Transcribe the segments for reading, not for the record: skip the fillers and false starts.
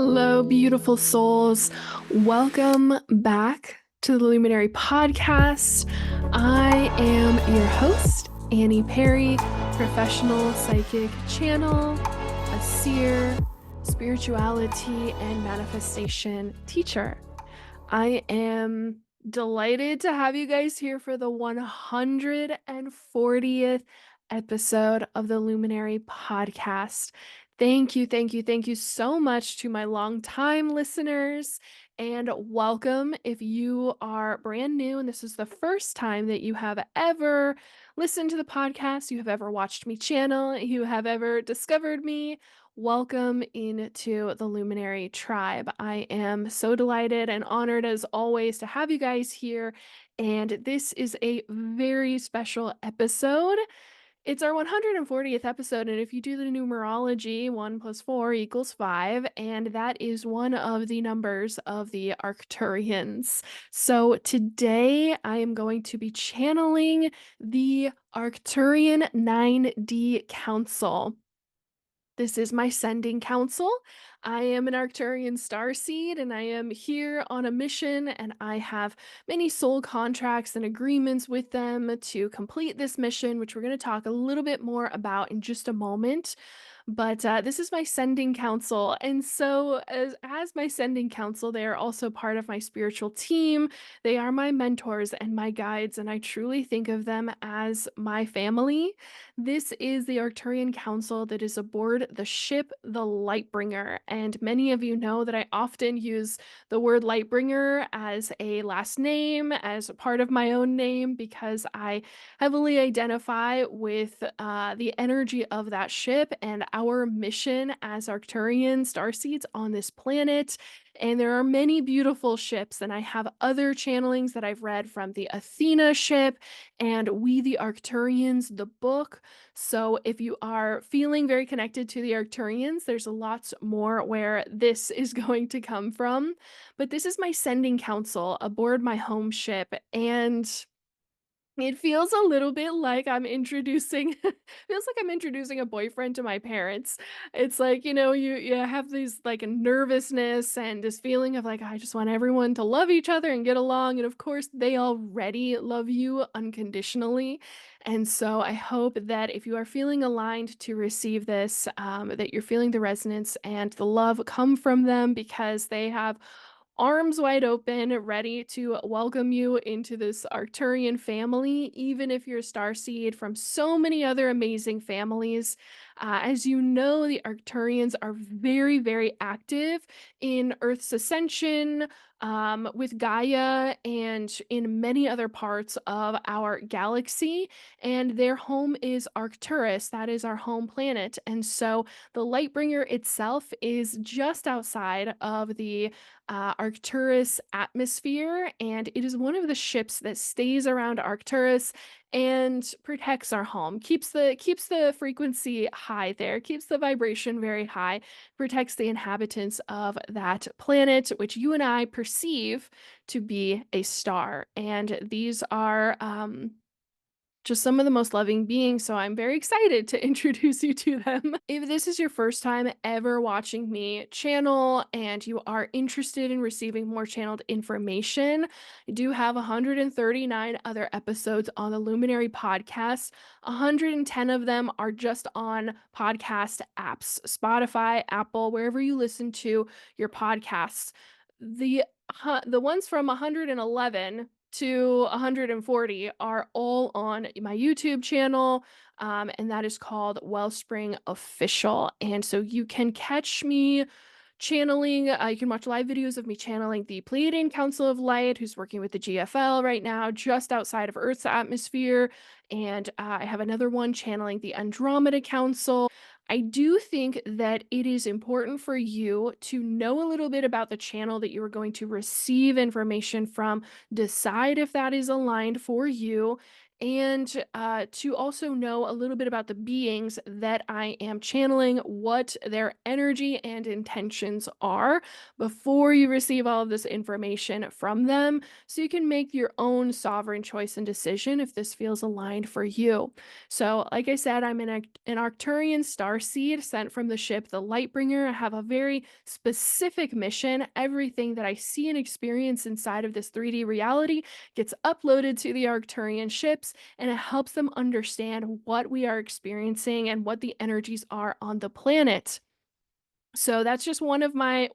Hello, beautiful souls. Welcome back to the Luminary Podcast. I am your host, Annie Perry, professional psychic channel, a seer, spirituality, and manifestation teacher. I am delighted to have you guys here for the 140th episode of the Luminary Podcast. Thank you so much to my longtime listeners, and welcome if you are brand new and this is the first time that you have ever listened to the podcast, you have ever watched me channel, you have ever discovered me. Welcome into the Luminary Tribe. I am so delighted and honored as always to have you guys here, and this is a very special episode. It's our 140th episode, and if you do the numerology, 1 + 4 = 5, and that is one of the numbers of the Arcturians. So today I am going to be channeling the Arcturian 9D Council. This is my sending council. I am an Arcturian starseed, and I am here on a mission, and I have many soul contracts and agreements with them to complete this mission, which we're going to talk a little bit more about in just a moment. But this is my sending council, and so as my sending council, they are also part of my spiritual team. They are my mentors and my guides, and I truly think of them as my family. This is the Arcturian Council that is aboard the ship, the Lightbringer, and many of you know that I often use the word Lightbringer as a last name, as a part of my own name, because I heavily identify with the energy of that ship and our mission as Arcturian starseeds on this planet. And there are many beautiful ships, and I have other channelings that I've read from the Athena ship and We the Arcturians, the book. So if you are feeling very connected to the Arcturians, there's lots more where this is going to come from. But this is my sending council aboard my home ship, and it feels a little bit like I'm introducing feels like I'm introducing a boyfriend to my parents. It's like, you have these like nervousness and this feeling of like I just want everyone to love each other and get along, and of course they already love you unconditionally. And so I hope that if you are feeling aligned to receive this, that you're feeling the resonance and the love come from them, because they have arms wide open, ready to welcome you into this Arcturian family, even if you're a starseed from so many other amazing families. As you know, the Arcturians are very, very active in Earth's ascension, with Gaia, and in many other parts of our galaxy. And their home is Arcturus. That is our home planet. And so the Lightbringer itself is just outside of the Arcturus atmosphere, and it is one of the ships that stays around Arcturus and protects our home, keeps the frequency high there, keeps the vibration very high, protects the inhabitants of that planet, which you and I perceive to be a star. And these are just some of the most loving beings, so I'm very excited to introduce you to them. If this is your first time ever watching me channel and you are interested in receiving more channeled information, I do have 139 other episodes on the Luminary Podcast. 110 of them are just on podcast apps, Spotify, Apple, wherever you listen to your podcasts. The ones from 111 to 140 are all on my YouTube channel, and that is called Wellspring Official. And so you can catch me channeling, you can watch live videos of me channeling the Pleiadian Council of Light, who's working with the GFL right now, just outside of Earth's atmosphere. And I have another one channeling the Andromeda Council. I do think that it is important for you to know a little bit about the channel that you are going to receive information from, decide if that is aligned for you, and to also know a little bit about the beings that I am channeling, what their energy and intentions are before you receive all of this information from them, so you can make your own sovereign choice and decision if this feels aligned for you. So, like I said, I'm an Arcturian starseed sent from the ship the Lightbringer. I have a very specific mission. Everything that I see and experience inside of this 3D reality gets uploaded to the Arcturian ships, and it helps them understand what we are experiencing and what the energies are on the planet. So that's just one of my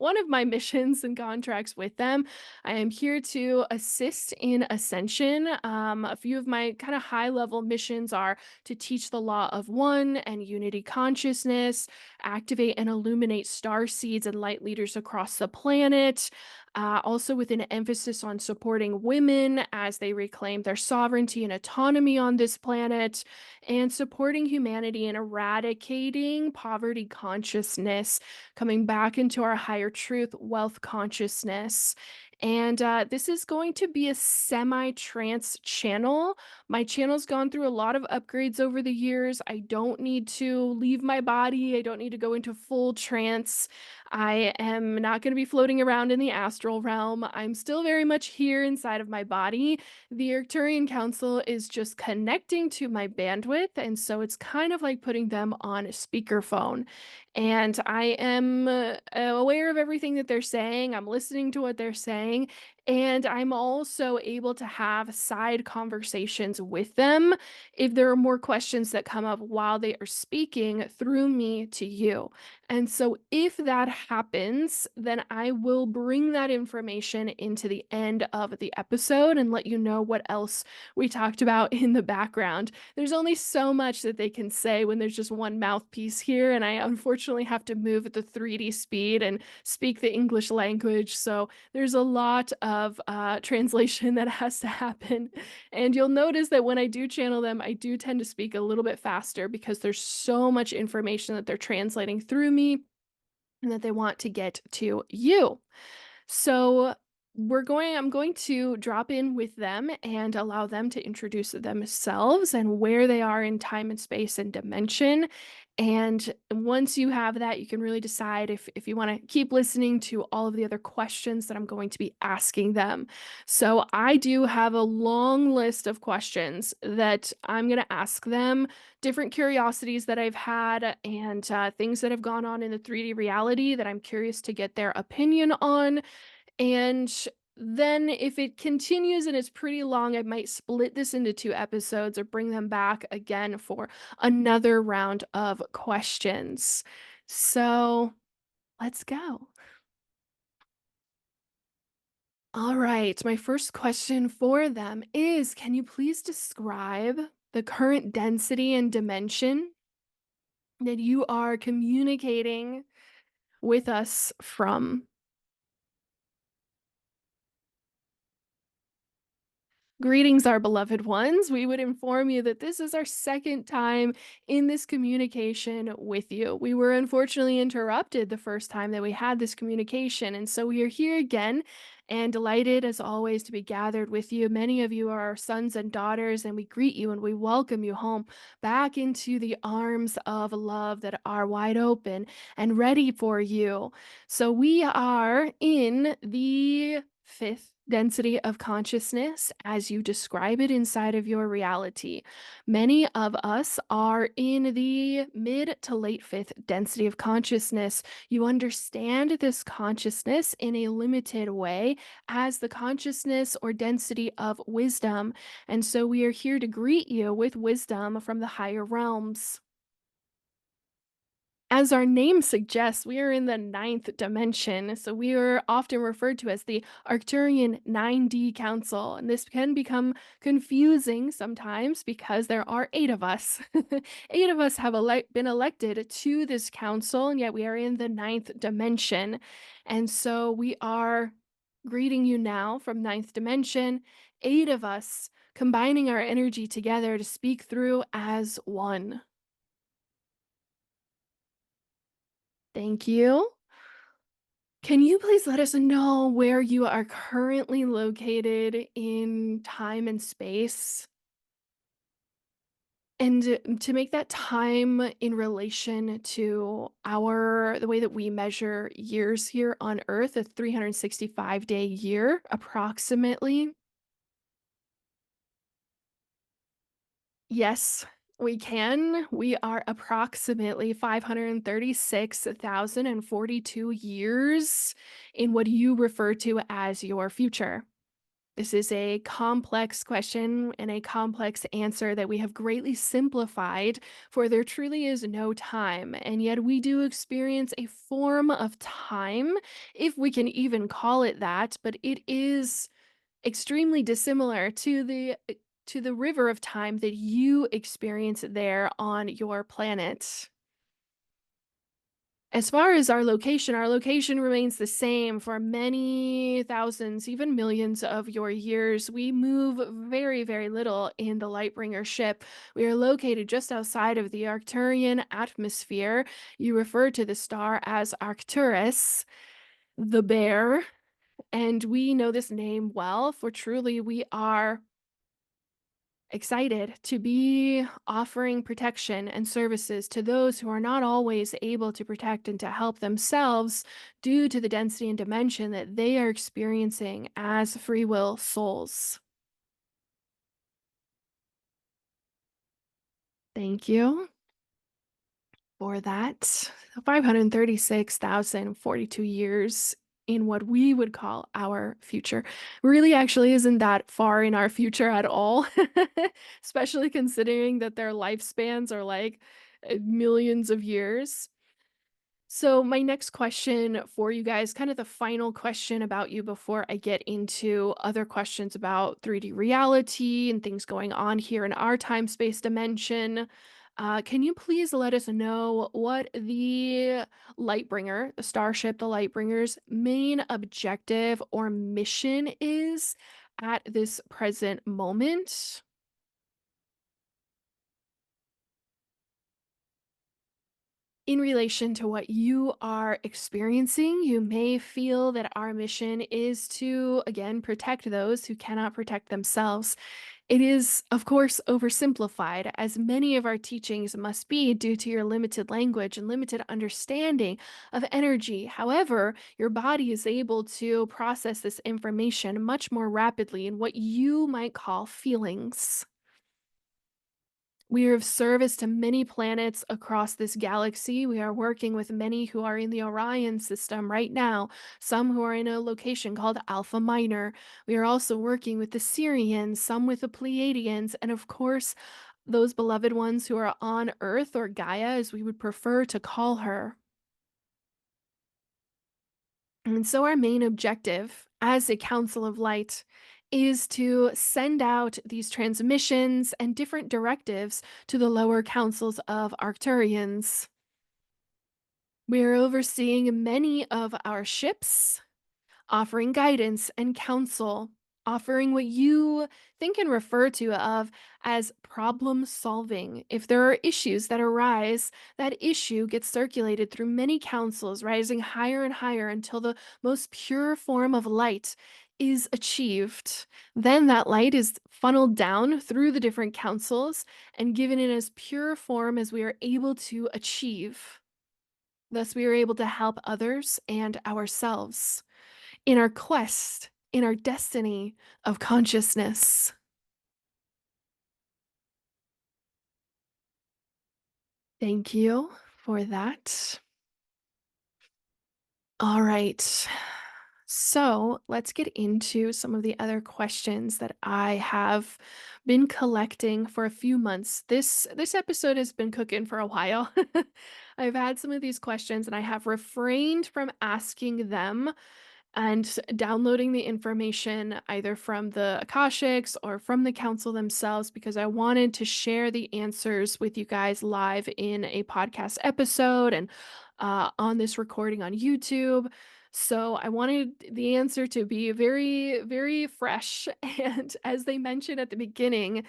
missions and contracts with them. I am here to assist in ascension. A few of my kind of high level missions are to teach the law of one and unity consciousness, activate and illuminate star seeds and light leaders across the planet. Also, with an emphasis on supporting women as they reclaim their sovereignty and autonomy on this planet, and supporting humanity in eradicating poverty consciousness, coming back into our higher truth, wealth consciousness. And this is going to be a semi trance channel. My channel's gone through a lot of upgrades over the years. I don't need to leave my body, I don't need to go into full trance. I am not going to be floating around in the astral realm. I'm still very much here inside of my body. The Arcturian Council is just connecting to my bandwidth, and so it's kind of like putting them on a speakerphone. And I am aware of everything that they're saying. I'm listening to what they're saying. And I'm also able to have side conversations with them if there are more questions that come up while they are speaking through me to you. And so, if that happens, then I will bring that information into the end of the episode and let you know what else we talked about in the background. There's only so much that they can say when there's just one mouthpiece here, and I unfortunately have to move at the 3D speed and speak the English language. So there's a lot of translation that has to happen. And you'll notice that when I do channel them, I do tend to speak a little bit faster because there's so much information that they're translating through me and that they want to get to you. So I'm going to drop in with them and allow them to introduce themselves and where they are in time and space and dimension. And once you have that, you can really decide if you want to keep listening to all of the other questions that I'm going to be asking them. So I do have a long list of questions that I'm going to ask them, different curiosities that I've had, and things that have gone on in the 3D reality that I'm curious to get their opinion on. And then if it continues and it's pretty long, I might split this into 2 episodes or bring them back again for another round of questions. So, let's go. All right, my first question for them is, can you please describe the current density and dimension that you are communicating with us from? Greetings, our beloved ones. We would inform you that this is our second time in this communication with you. We were unfortunately interrupted the first time that we had this communication, and so we are here again and delighted as always to be gathered with you. Many of you are our sons and daughters, and we greet you and we welcome you home back into the arms of love that are wide open and ready for you. So we are in the fifth density of consciousness as you describe it inside of your reality. Many of us are in the mid to late fifth density of consciousness. You understand this consciousness in a limited way as the consciousness or density of wisdom. And so we are here to greet you with wisdom from the higher realms. As our name suggests, we are in the ninth dimension, so we are often referred to as the Arcturian 9D Council, and this can become confusing sometimes because there are 8 of us. 8 of us have been elected to this council, and yet we are in the ninth dimension. And so we are greeting you now from ninth dimension, 8 of us combining our energy together to speak through as one. Thank you. Can you please let us know where you are currently located in time and space? And to make that time in relation to the way that we measure years here on Earth, a 365-day year approximately. Yes, we can. We are approximately 536,042 years in what you refer to as your future. This is a complex question and a complex answer that we have greatly simplified, for there truly is no time, and yet we do experience a form of time, if we can even call it that, but it is extremely dissimilar to the river of time that you experience there on your planet. As far as our location remains the same for many thousands, even millions of your years. We move very, very little in the Lightbringer ship. We are located just outside of the Arcturian atmosphere. You refer to the star as Arcturus, the bear, and we know this name well, for truly we are excited to be offering protection and services to those who are not always able to protect and to help themselves due to the density and dimension that they are experiencing as free will souls. Thank you for that. 536,042 years in what we would call our future really actually isn't that far in our future at all, especially considering that their lifespans are like millions of years. So, my next question for you guys, kind of the final question about you before I get into other questions about 3D reality and things going on here in our time space dimension. Can you please let us know what the Lightbringer, the starship, the Lightbringer's main objective or mission is at this present moment? In relation to what you are experiencing, you may feel that our mission is to, again, protect those who cannot protect themselves. It is, of course, oversimplified, as many of our teachings must be due to your limited language and limited understanding of energy. However, your body is able to process this information much more rapidly in what you might call feelings. We are of service to many planets across this galaxy. We are working with many who are in the Orion system right now, some who are in a location called Alpha Minor. We are also working with the Syrians, some with the Pleiadians, and of course, those beloved ones who are on Earth, or Gaia, as we would prefer to call her. And so, our main objective as a Council of Light is to send out these transmissions and different directives to the lower councils of Arcturians. We are overseeing many of our ships, offering guidance and counsel, offering what you think and refer to of as problem solving. If there are issues that arise, that issue gets circulated through many councils, rising higher and higher until the most pure form of light is achieved. Then that light is funneled down through the different councils and given in as pure form as we are able to achieve. Thus, we are able to help others and ourselves in our quest, in our destiny of consciousness. Thank you for that. All right. So let's get into some of the other questions that I have been collecting for a few months. This episode has been cooking for a while. I've had some of these questions and I have refrained from asking them and downloading the information either from the Akashics or from the council themselves, because I wanted to share the answers with you guys live in a podcast episode and on this recording on YouTube. So I wanted the answer to be very, very fresh. And as they mentioned at the beginning,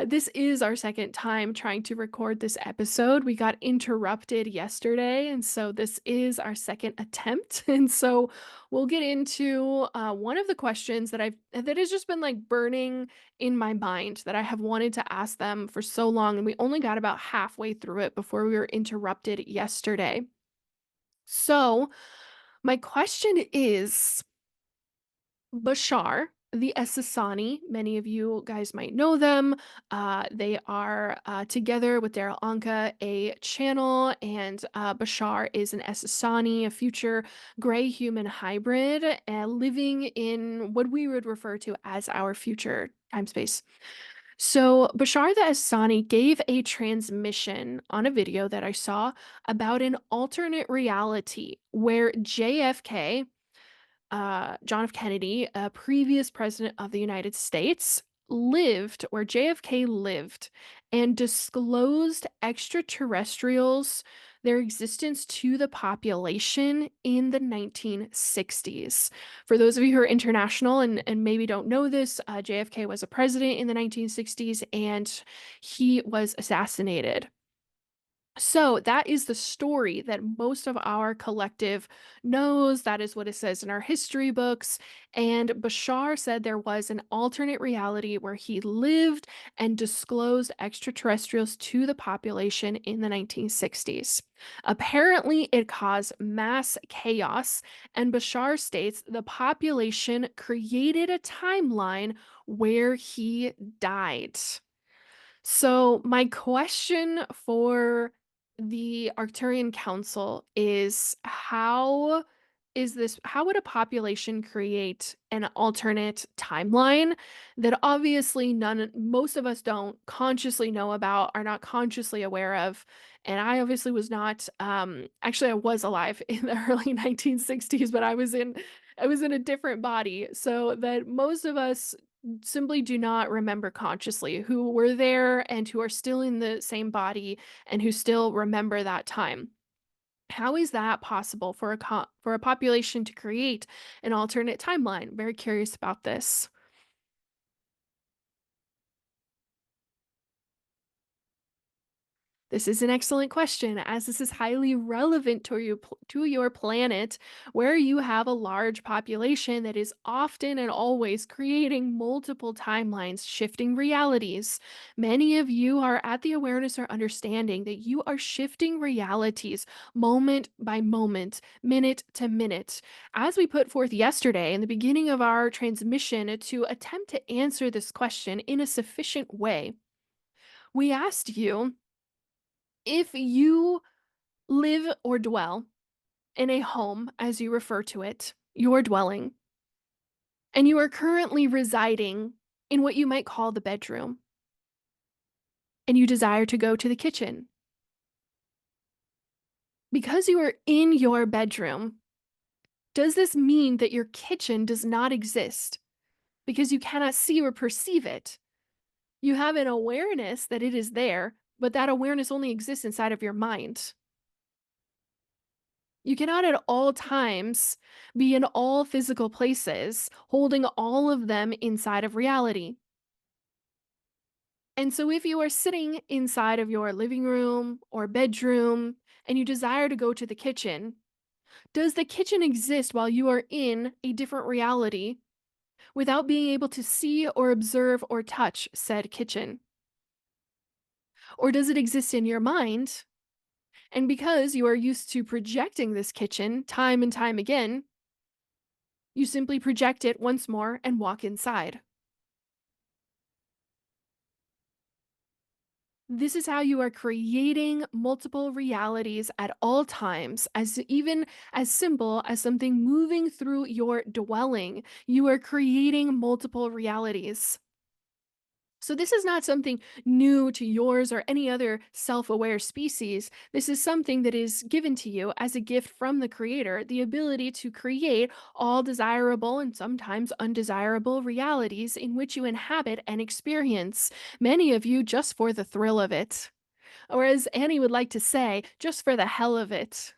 this is our second time trying to record this episode. We got interrupted yesterday, and so this is our second attempt. And so we'll get into one of the questions that has just been like burning in my mind that I have wanted to ask them for so long, and we only got about halfway through it before we were interrupted yesterday. So my question is Bashar, the Essassani. Many of you guys might know them. They are together with Daryl Anka, a channel, and Bashar is an Essassani, a future gray human hybrid, living in what we would refer to as our future time space. So, Bashar the Essassani gave a transmission on a video that I saw about an alternate reality where JFK, John F. Kennedy, a previous president of the United States, lived where JFK lived and disclosed extraterrestrials, their existence to the population in the 1960s. For those of you who are international and maybe don't know this, JFK was a president in the 1960s and he was assassinated. So that is the story that most of our collective knows. That is what it says in our history books. And Bashar said there was an alternate reality where he lived and disclosed extraterrestrials to the population in the 1960s. Apparently, it caused mass chaos, and Bashar states the population created a timeline where he died. So, my question for the Arcturian Council is how would a population create an alternate timeline that obviously none most of us don't consciously know about, are not consciously aware of? And I obviously was not actually I was alive in the early 1960s, but I was in a different body. So that most of us simply do not remember consciously, who were there and who are still in the same body and who still remember that time. How is that possible for for a population to create an alternate timeline? Very curious about this. This is an excellent question, as this is highly relevant to your planet, where you have a large population that is often and always creating multiple timelines, shifting realities. Many of you are at the awareness or understanding that you are shifting realities moment by moment, minute to minute. As we put forth yesterday in the beginning of our transmission to attempt to answer this question in a sufficient way, we asked you if you live or dwell in a home, as you refer to it, your dwelling, and you are currently residing in what you might call the bedroom, and you desire to go to the kitchen. Because you are in your bedroom, does this mean that your kitchen does not exist because you cannot see or perceive it? You have an awareness that it is there, but that awareness only exists inside of your mind. You cannot at all times be in all physical places, holding all of them inside of reality. And so, if you are sitting inside of your living room or bedroom and you desire to go to the kitchen, does the kitchen exist while you are in a different reality without being able to see or observe or touch said kitchen? Or does it exist in your mind? And because you are used to projecting this kitchen time and time again, you simply project it once more and walk inside. This is how you are creating multiple realities at all times, as even as simple as something moving through your dwelling. You are creating multiple realities. So, this is not something new to yours or any other self aware species. This is something that is given to you as a gift from the Creator, the ability to create all desirable and sometimes undesirable realities in which you inhabit and experience, many of you just for the thrill of it. Or, as Annie would like to say, just for the hell of it.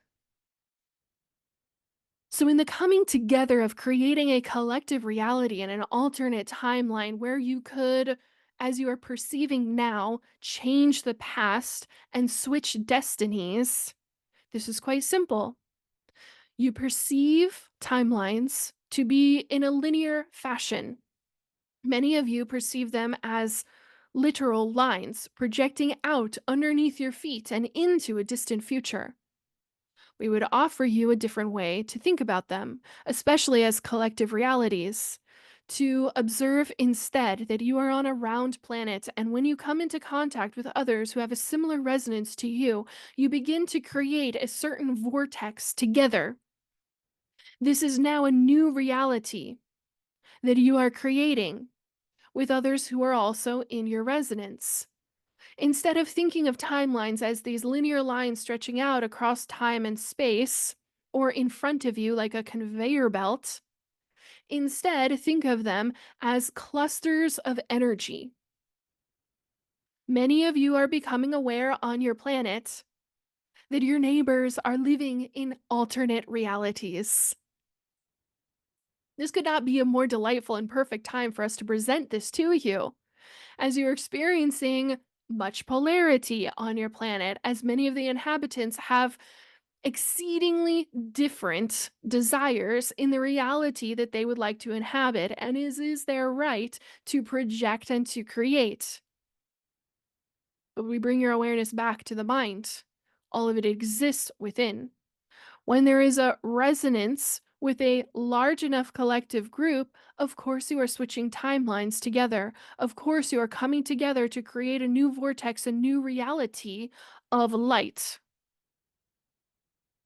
So, in the coming together of creating a collective reality and an alternate timeline where you could, as you are perceiving now, change the past and switch destinies, this is quite simple. You perceive timelines to be in a linear fashion. Many of you perceive them as literal lines projecting out underneath your feet and into a distant future. We would offer you a different way to think about them, especially as collective realities. To observe instead that you are on a round planet, and when you come into contact with others who have a similar resonance to you, you begin to create a certain vortex together. This is now a new reality that you are creating with others who are also in your resonance. Instead of thinking of timelines as these linear lines stretching out across time and space, or in front of you like a conveyor belt, instead think of them as clusters of energy. Many of you are becoming aware on your planet that your neighbors are living in alternate realities. This could not be a more delightful and perfect time for us to present this to you, as you're experiencing much polarity on your planet, as many of the inhabitants have exceedingly different desires in the reality that they would like to inhabit, and is their right to project and to create. But we bring your awareness back to the mind. All of it exists within. When there is a resonance with a large enough collective group, of course you are switching timelines together. Of course you are coming together to create a new vortex, a new reality of light.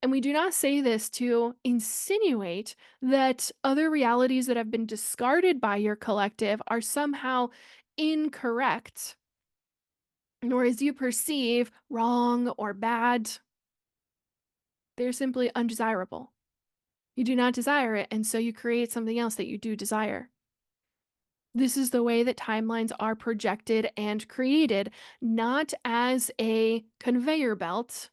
And we do not say this to insinuate that other realities that have been discarded by your collective are somehow incorrect, nor as you perceive wrong or bad. They're simply undesirable. You do not desire it, and so you create something else that you do desire. This is the way that timelines are projected and created, not as a conveyor belt,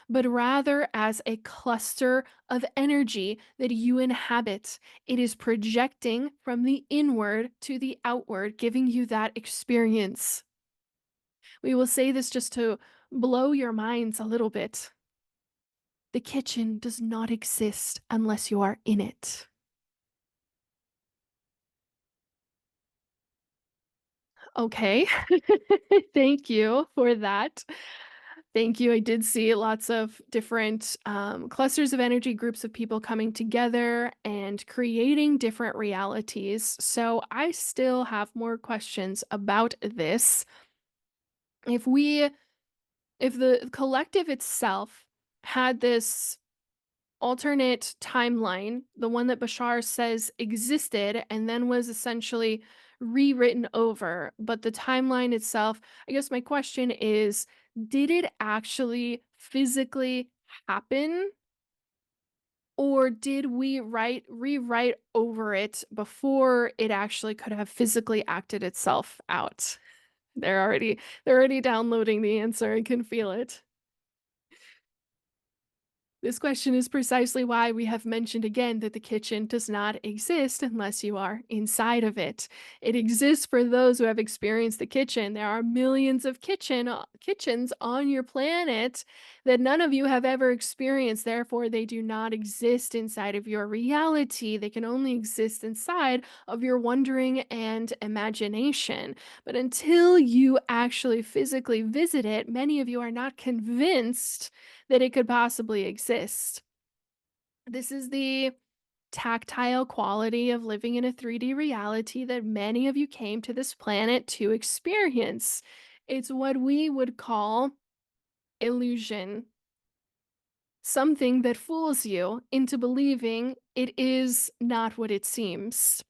but rather as a cluster of energy that you inhabit. It is projecting from the inward to the outward, giving you that experience. We will say this just to blow your minds a little bit. The kitchen does not exist unless you are in it. Okay. Thank you for that. Thank you. I did see lots of different clusters of energy, groups of people coming together and creating different realities. So I still have more questions about this. If we, if the collective itself had this alternate timeline, the one that Bashar says existed and then was essentially rewritten over. But the timeline itself, I guess my question is, did it actually physically happen? Or did we rewrite over it before it actually could have physically acted itself out? They're already downloading the answer. I can feel it. This question is precisely why we have mentioned again that the kitchen does not exist unless you are inside of it. It exists for those who have experienced the kitchen. There are millions of kitchens on your planet that none of you have ever experienced. Therefore, they do not exist inside of your reality. They can only exist inside of your wondering and imagination. But until you actually physically visit it, many of you are not convinced that it could possibly exist. This is the tactile quality of living in a 3D reality that many of you came to this planet to experience. It's what we would call illusion, something that fools you into believing it is not what it seems.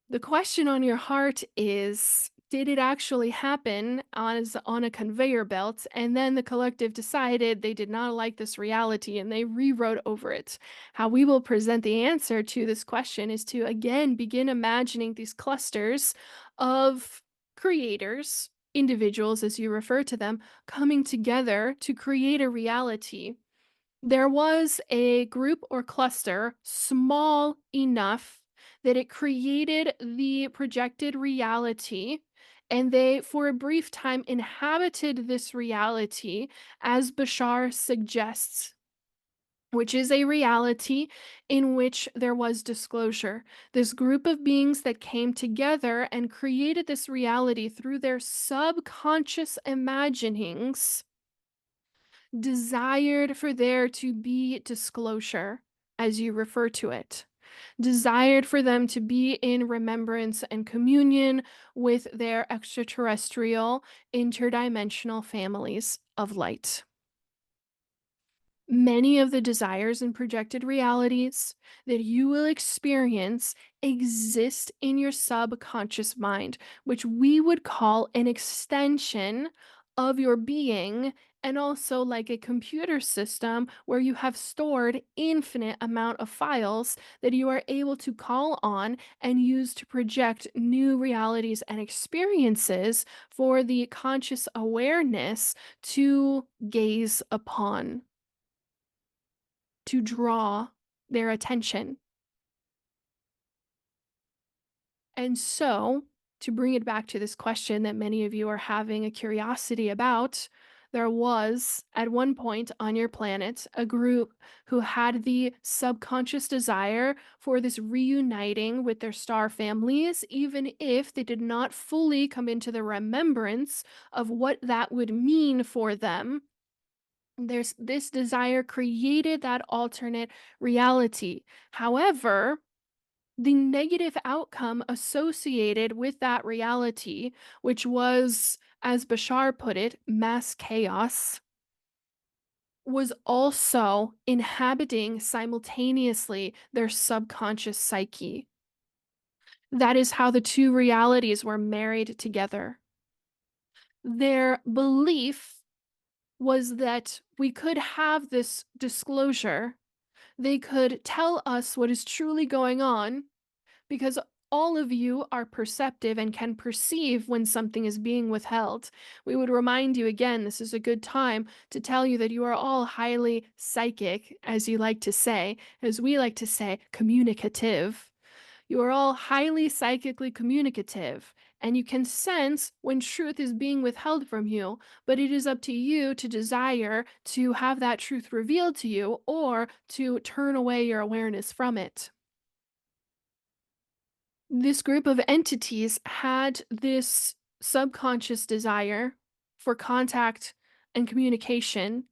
The question on your heart is, did it actually happen on a conveyor belt, and then the collective decided they did not like this reality and they rewrote over it? How we will present the answer to this question is to again begin imagining these clusters of creators, individuals as you refer to them, coming together to create a reality. There was a group or cluster small enough that it created the projected reality, and they, for a brief time, inhabited this reality as Bashar suggests, which is a reality in which there was disclosure. This group of beings that came together and created this reality through their subconscious imaginings desired for there to be disclosure, as you refer to it, desired for them to be in remembrance and communion with their extraterrestrial, interdimensional families of light. Many of the desires and projected realities that you will experience exist in your subconscious mind, which we would call an extension of your being, and also like a computer system where you have stored infinite amount of files that you are able to call on and use to project new realities and experiences for the conscious awareness to gaze upon, to draw their attention. And so, to bring it back to this question that many of you are having a curiosity about, there was at one point on your planet a group who had the subconscious desire for this reuniting with their star families, even if they did not fully come into the remembrance of what that would mean for them. There's this desire created that alternate reality. However, the negative outcome associated with that reality, which was, as Bashar put it, mass chaos, was also inhabiting simultaneously their subconscious psyche. That is how the two realities were married together. Their belief was that we could have this disclosure. They could tell us what is truly going on because all of you are perceptive and can perceive when something is being withheld. We would remind you again, this is a good time to tell you that you are all highly psychic, as you like to say, as we like to say, communicative. You are all highly psychically communicative, and you can sense when truth is being withheld from you, but it is up to you to desire to have that truth revealed to you or to turn away your awareness from it. This group of entities had this subconscious desire for contact and communication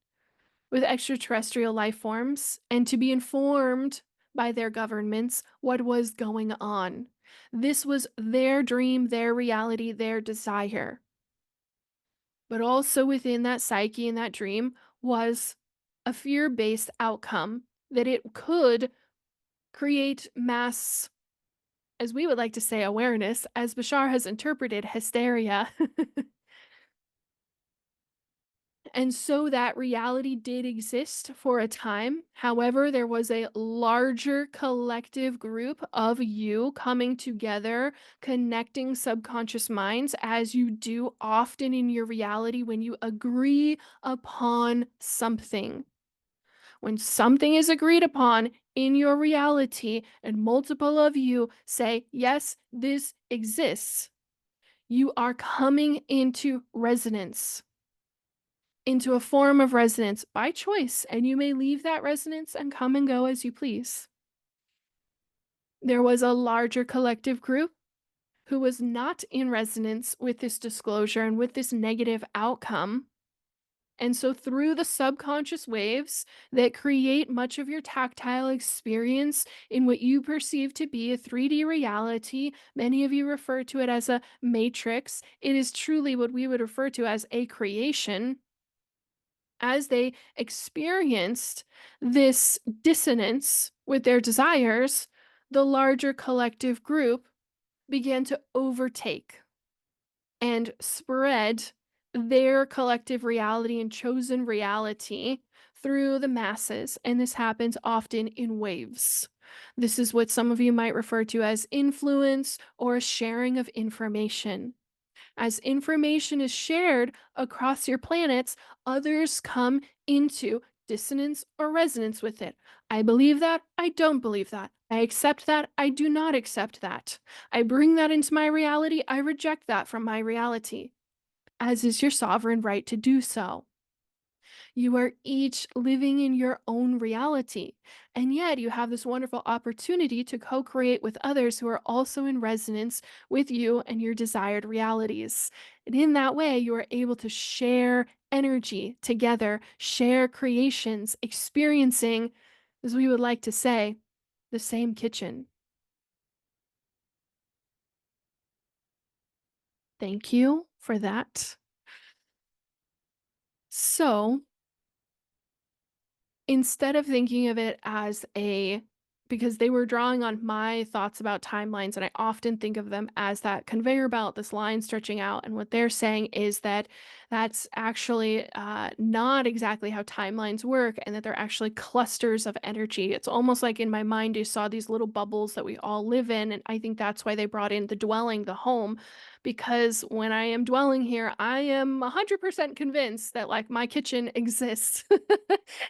with extraterrestrial life forms and to be informed by their governments what was going on. This was their dream, their reality, their desire. But also within that psyche and that dream was a fear based outcome that it could create mass, as we would like to say, awareness, as Bashar has interpreted hysteria. And so that reality did exist for a time. However, there was a larger collective group of you coming together, connecting subconscious minds, as you do often in your reality when you agree upon something. When something is agreed upon in your reality and multiple of you say, yes, this exists, you are coming into resonance, into a form of resonance by choice, and you may leave that resonance and come and go as you please. There was a larger collective group who was not in resonance with this disclosure and with this negative outcome. And so, through the subconscious waves that create much of your tactile experience in what you perceive to be a 3D reality, many of you refer to it as a matrix. It is truly what we would refer to as a creation. As they experienced this dissonance with their desires, the larger collective group began to overtake and spread their collective reality and chosen reality through the masses. And this happens often in waves. This is what some of you might refer to as influence or sharing of information. As information is shared across your planets, others come into dissonance or resonance with it. I believe that, I don't believe that. I accept that, I do not accept that. I bring that into my reality, I reject that from my reality, as is your sovereign right to do so. You are each living in your own reality. And yet, you have this wonderful opportunity to co create with others who are also in resonance with you and your desired realities. And in that way, you are able to share energy together, share creations, experiencing, as we would like to say, the same kitchen. Thank you for that. So, instead of thinking of it as a because they were drawing on my thoughts about timelines, and I often think of them as that conveyor belt, this line stretching out. And what they're saying is that that's actually not exactly how timelines work, and that they're actually clusters of energy. It's almost like in my mind, I saw these little bubbles that we all live in. And I think that's why they brought in the dwelling, the home, because when I am dwelling here, I am 100% convinced that like my kitchen exists.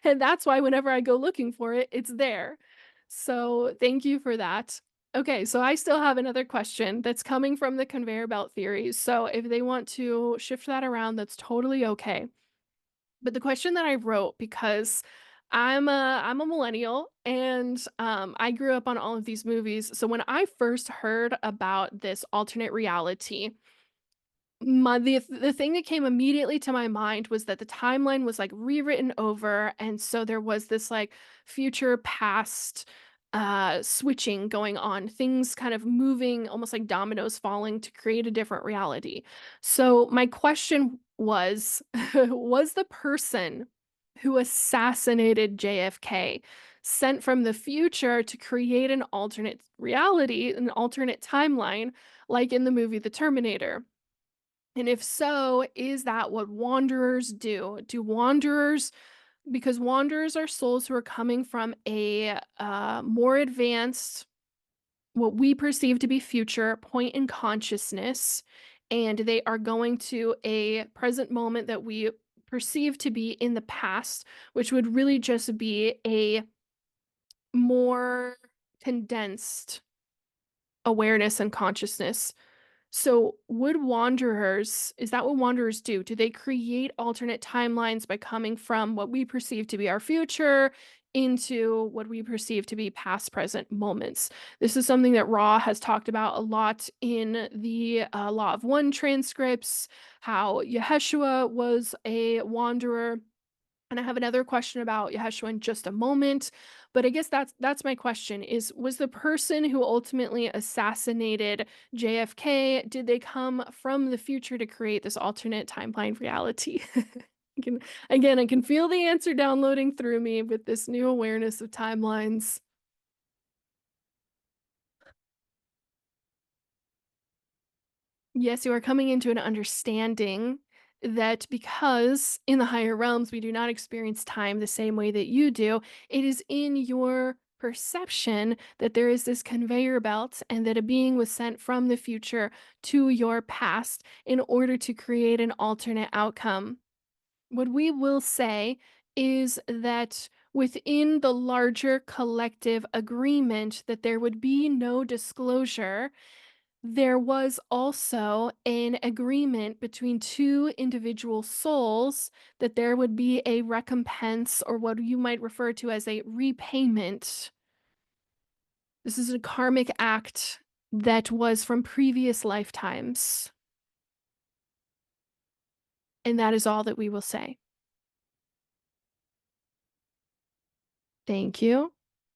And that's why whenever I go looking for it, it's there. So thank you for that. Okay, so I still have another question that's coming from the conveyor belt theories. So if they want to shift that around, that's totally okay. But the question that I wrote, because I'm a millennial, and I grew up on all of these movies. So when I first heard about this alternate reality, the thing that came immediately to my mind was that the timeline was, like, rewritten over, and so there was this, like, future past, switching going on, things kind of moving almost like dominoes falling to create a different reality. So my question was, was the person who assassinated JFK sent from the future to create an alternate reality, an alternate timeline, like in the movie The Terminator? And if so, is that what wanderers do? Do wanderers, because wanderers are souls who are coming from a more advanced, what we perceive to be future point in consciousness, and they are going to a present moment that we perceive to be in the past, which would really just be a more condensed awareness and consciousness. So, would wanderers, is that what wanderers do? Do they create alternate timelines by coming from what we perceive to be our future into what we perceive to be past present moments? This is something that Ra has talked about a lot in the Law of One transcripts, how Yoheshua was a wanderer. And I have another question about Yeshua in just a moment, but I guess that's my question is, was the person who ultimately assassinated JFK, did they come from the future to create this alternate timeline reality? I can, again, I can feel the answer downloading through me with this new awareness of timelines. Yes, you are coming into an understanding that because in the higher realms we do not experience time the same way that you do, it is in your perception that there is this conveyor belt and that a being was sent from the future to your past in order to create an alternate outcome. What we will say is that within the larger collective agreement that there would be no disclosure, there was also an agreement between two individual souls that there would be a recompense, or what you might refer to as a repayment. This is a karmic act that was from previous lifetimes. And that is all that we will say. Thank you.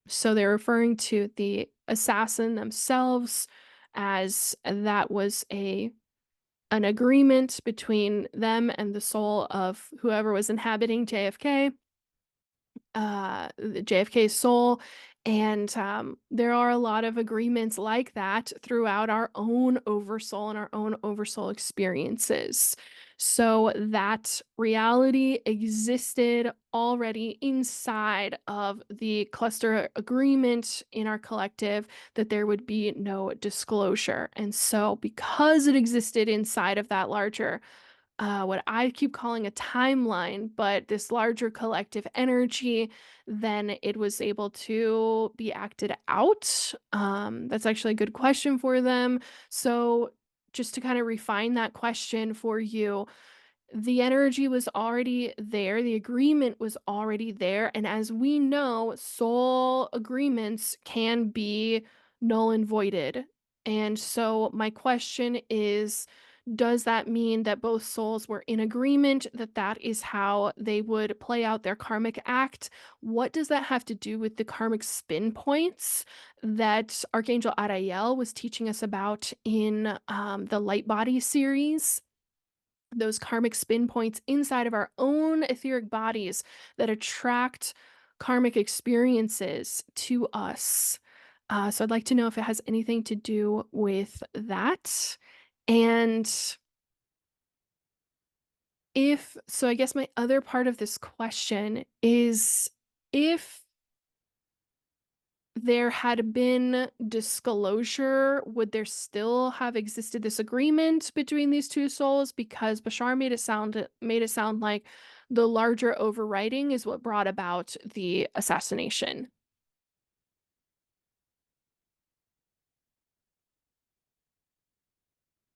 So they're referring to the assassin themselves, as that was a an agreement between them and the soul of whoever was inhabiting JFK, the JFK's soul. And there are a lot of agreements like that throughout our own oversoul and our own oversoul experiences. So that reality existed already inside of the cluster agreement in our collective, that there would be no disclosure. And so, because it existed inside of that larger what I keep calling a timeline, but this larger collective energy, then it was able to be acted out. That's actually a good question for them. So, just to kind of refine that question for you, the energy was already there, the agreement was already there, and as we know, soul agreements can be null and voided. And so my question is, does that mean that both souls were in agreement that that is how they would play out their karmic act? What does that have to do with the karmic spin points that Archangel Ariel was teaching us about in the Light Body series? Those karmic spin points inside of our own etheric bodies that attract karmic experiences to us. So I'd like to know if it has anything to do with that. And if so, I guess my other part of this question is, if there had been disclosure, would there still have existed this agreement between these two souls? Because Bashar made it sound like the larger overriding is what brought about the assassination.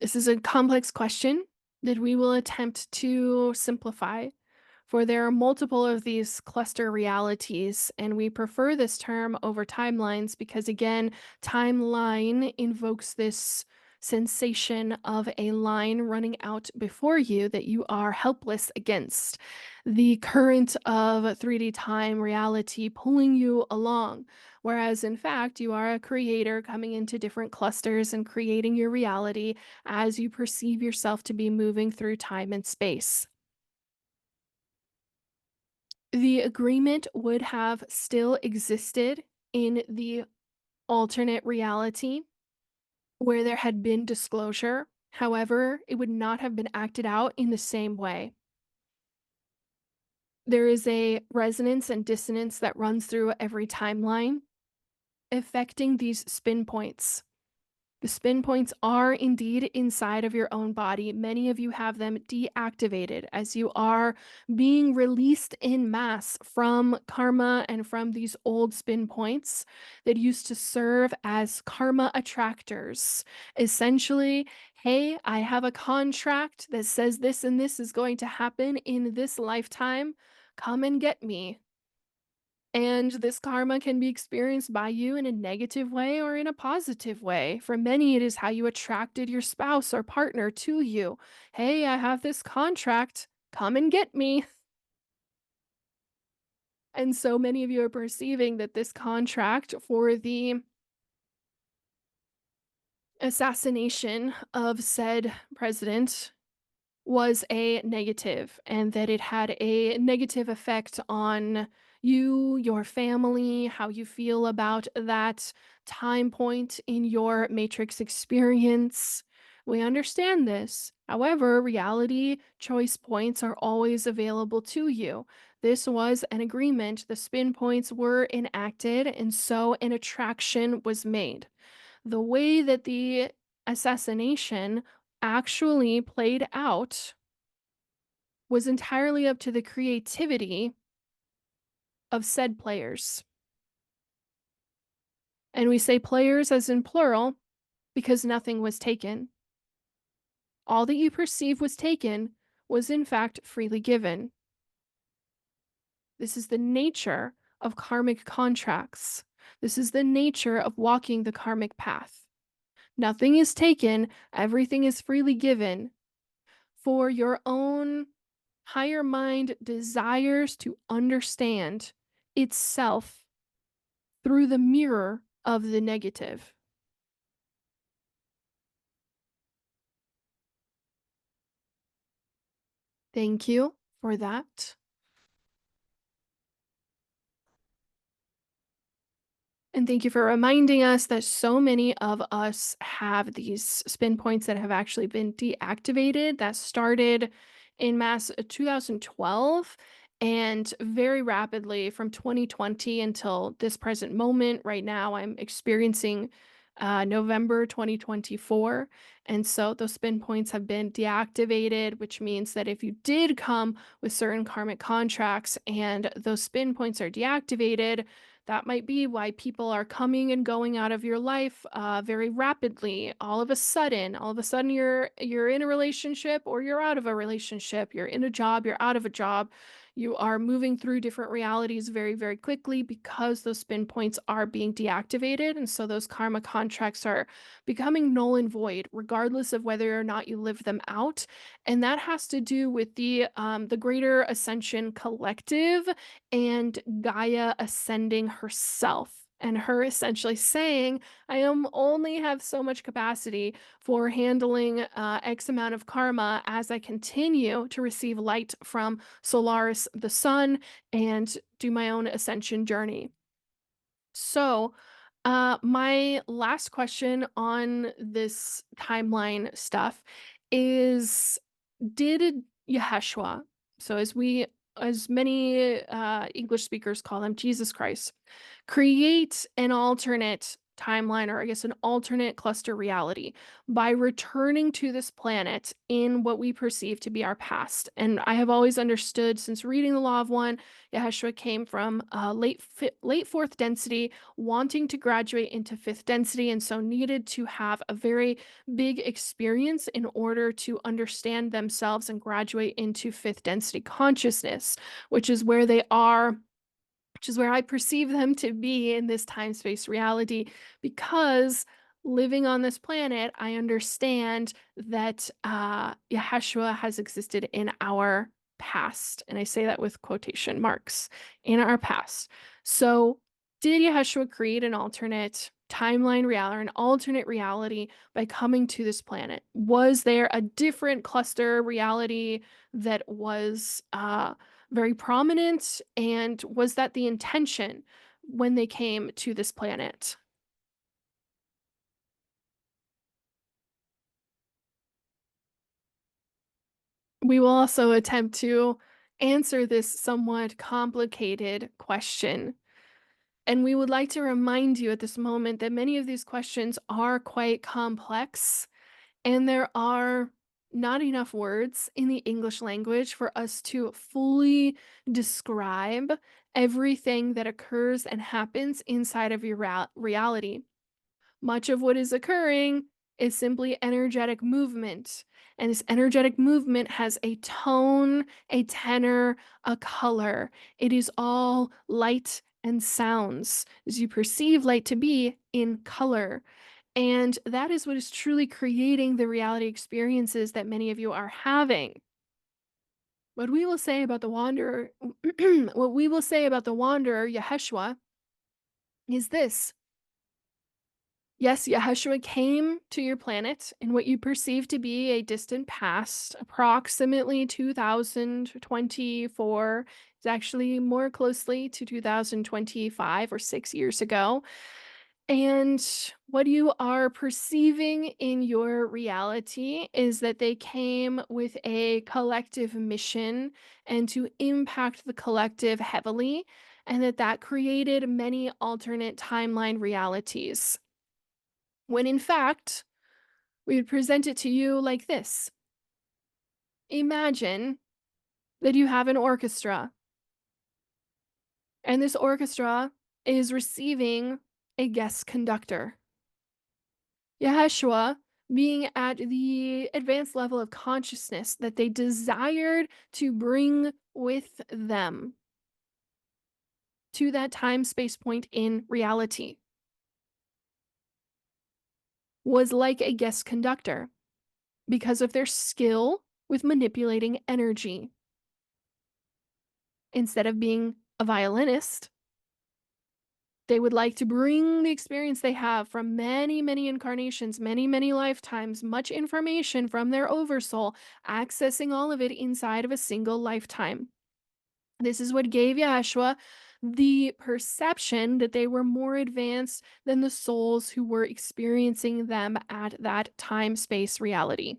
This is a complex question that we will attempt to simplify, for there are multiple of these cluster realities, and we prefer this term over timelines because, again, timeline invokes this sensation of a line running out before you that you are helpless against. The current of 3D time reality pulling you along. Whereas, in fact, you are a creator coming into different clusters and creating your reality as you perceive yourself to be moving through time and space. The agreement would have still existed in the alternate reality where there had been disclosure. However, it would not have been acted out in the same way. There is a resonance and dissonance that runs through every timeline, affecting these spin points. The spin points are indeed inside of your own body. Many of you have them deactivated as you are being released in mass from karma and from these old spin points that used to serve as karma attractors. Essentially, hey, I have a contract that says this and this is going to happen in this lifetime. Come and get me. And this karma can be experienced by you in a negative way or in a positive way. For many, it is how you attracted your spouse or partner to you. Hey, I have this contract. Come and get me. And so many of you are perceiving that this contract for the assassination of said president was a negative, and that it had a negative effect on you, your family, how you feel about that time point in your matrix experience. We understand this. However, reality choice points are always available to you. This was an agreement. The spin points were enacted, and so an attraction was made. The way that the assassination actually played out was entirely up to the creativity of said players. And we say players as in plural because nothing was taken. All that you perceive was taken was in fact freely given. This is the nature of karmic contracts. This is the nature of walking the karmic path. Nothing is taken, everything is freely given for your own higher mind desires to understand itself through the mirror of the negative. Thank you for that. And thank you for reminding us that so many of us have these spin points that have actually been deactivated. That started in mass 2012, and very rapidly from 2020 until this present moment. Right now, I'm experiencing November 2024. And so those spin points have been deactivated, which means that if you did come with certain karmic contracts and those spin points are deactivated, that might be why people are coming and going out of your life very rapidly. All of a sudden, you're in a relationship or you're out of a relationship. You're in a job, you're out of a job. You are moving through different realities very, very quickly because those spin points are being deactivated. And so those karma contracts are becoming null and void, regardless of whether or not you live them out. And that has to do with the Greater Ascension Collective and Gaia ascending herself. And her essentially saying, I am only have so much capacity for handling X amount of karma as I continue to receive light from Solaris, the sun, and do my own ascension journey. So, my last question on this timeline stuff is, did Yoheshua, so as many English speakers call him, Jesus Christ, create an alternate timeline, or I guess an alternate cluster reality, by returning to this planet in what we perceive to be our past? And I have always understood, since reading the Law of One, Yoheshua came from late fourth density, wanting to graduate into fifth density, and so needed to have a very big experience in order to understand themselves and graduate into fifth density consciousness, which is where they are, which is where I perceive them to be in this time-space reality. Because living on this planet, I understand that Yoheshua has existed in our past. And I say that with quotation marks, in our past. So did Yoheshua create an alternate timeline reality, or an alternate reality, by coming to this planet? Was there a different cluster reality that was very prominent? And was that the intention when they came to this planet? We will also attempt to answer this somewhat complicated question. And we would like to remind you at this moment that many of these questions are quite complex, and there are not enough words in the English language for us to fully describe everything that occurs and happens inside of your reality. Much of what is occurring is simply energetic movement. And this energetic movement has a tone, a tenor, a color. It is all light and sounds, as you perceive light to be in color. And that is what is truly creating the reality experiences that many of you are having. What we will say about the wanderer, what we will say about the wanderer, Yoheshua, is this. Yes, Yahushua came to your planet in what you perceive to be a distant past, approximately 2024. It's actually more closely to 2025 or 6 years ago. And what you are perceiving in your reality is that they came with a collective mission and to impact the collective heavily, and that created many alternate timeline realities. When in fact, we would present it to you like this. Imagine that you have an orchestra, and this orchestra is receiving a guest conductor. Yeshua, being at the advanced level of consciousness that they desired to bring with them to that time space point in reality, was like a guest conductor because of their skill with manipulating energy. Instead of being a violinist, they would like to bring the experience they have from many, many incarnations, many, many lifetimes, much information from their oversoul, accessing all of it inside of a single lifetime. This is what gave Yahshua the perception that they were more advanced than the souls who were experiencing them at that time-space reality.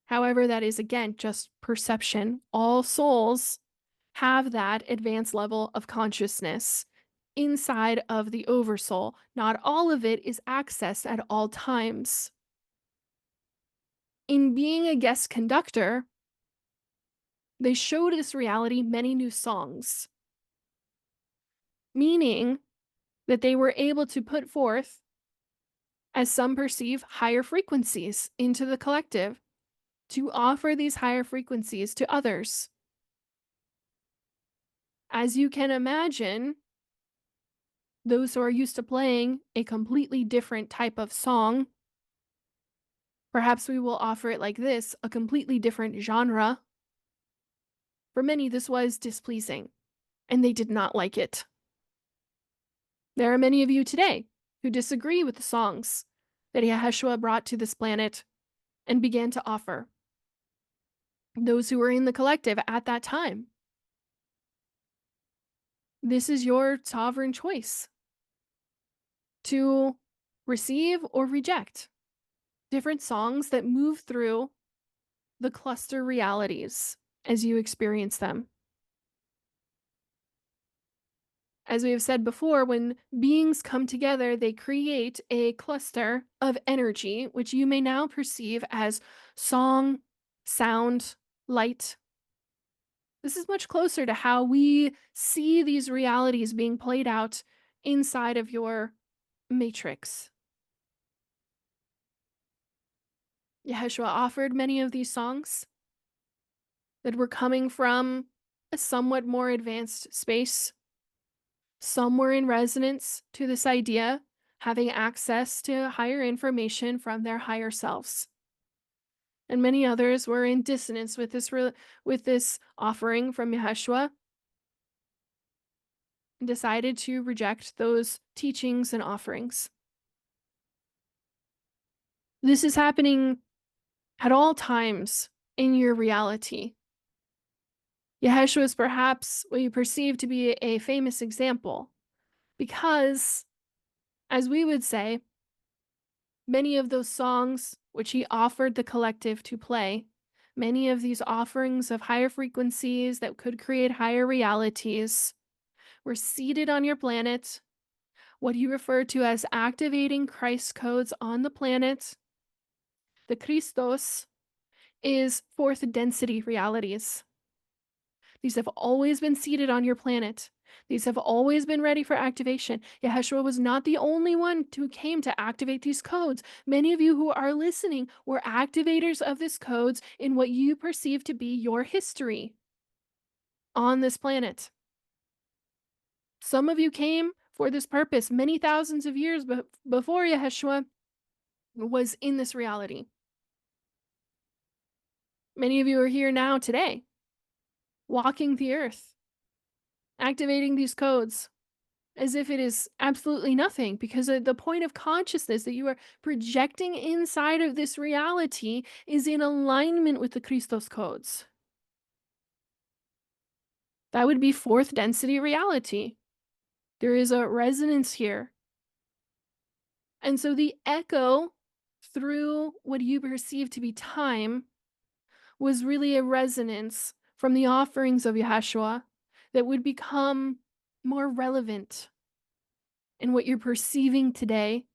However, that is, again, just perception. All souls have that advanced level of consciousness inside of the Oversoul. Not all of it is accessed at all times. In being a guest conductor, they showed this reality many new songs, meaning that they were able to put forth, as some perceive, higher frequencies into the collective to offer these higher frequencies to others. As you can imagine, those who are used to playing a completely different type of song, perhaps we will offer it like this, a completely different genre. For many, this was displeasing, and they did not like it. There are many of you today who disagree with the songs that Yoheshua brought to this planet and began to offer. Those who were in the collective at that time. This is your sovereign choice to receive or reject different songs that move through the cluster realities as you experience them. As we have said before, when beings come together, they create a cluster of energy, which you may now perceive as song, sound, light. This is much closer to how we see these realities being played out inside of your matrix. Yoheshua offered many of these songs that were coming from a somewhat more advanced space. Some were in resonance to this idea, having access to higher information from their higher selves. And many others were in dissonance with this offering from Yoheshua and decided to reject those teachings and offerings. This is happening at all times in your reality. Yoheshua is perhaps what you perceive to be a famous example because, as we would say, many of those songs which he offered the collective to play, many of these offerings of higher frequencies that could create higher realities, were seated on your planet, what he referred to as activating Christ codes on the planet. The Christos is fourth density realities. These have always been seated on your planet. These have always been ready for activation. Yoheshua was not the only one who came to activate these codes. Many of you who are listening were activators of these codes in what you perceive to be your history on this planet. Some of you came for this purpose many thousands of years before Yoheshua was in this reality. Many of you are here now today, walking the earth, activating these codes as if it is absolutely nothing, because the point of consciousness that you are projecting inside of this reality is in alignment with the Christos codes. That would be fourth density reality. There is a resonance here. And so the echo through what you perceive to be time was really a resonance from the offerings of Yoheshua that would become more relevant in what you're perceiving today.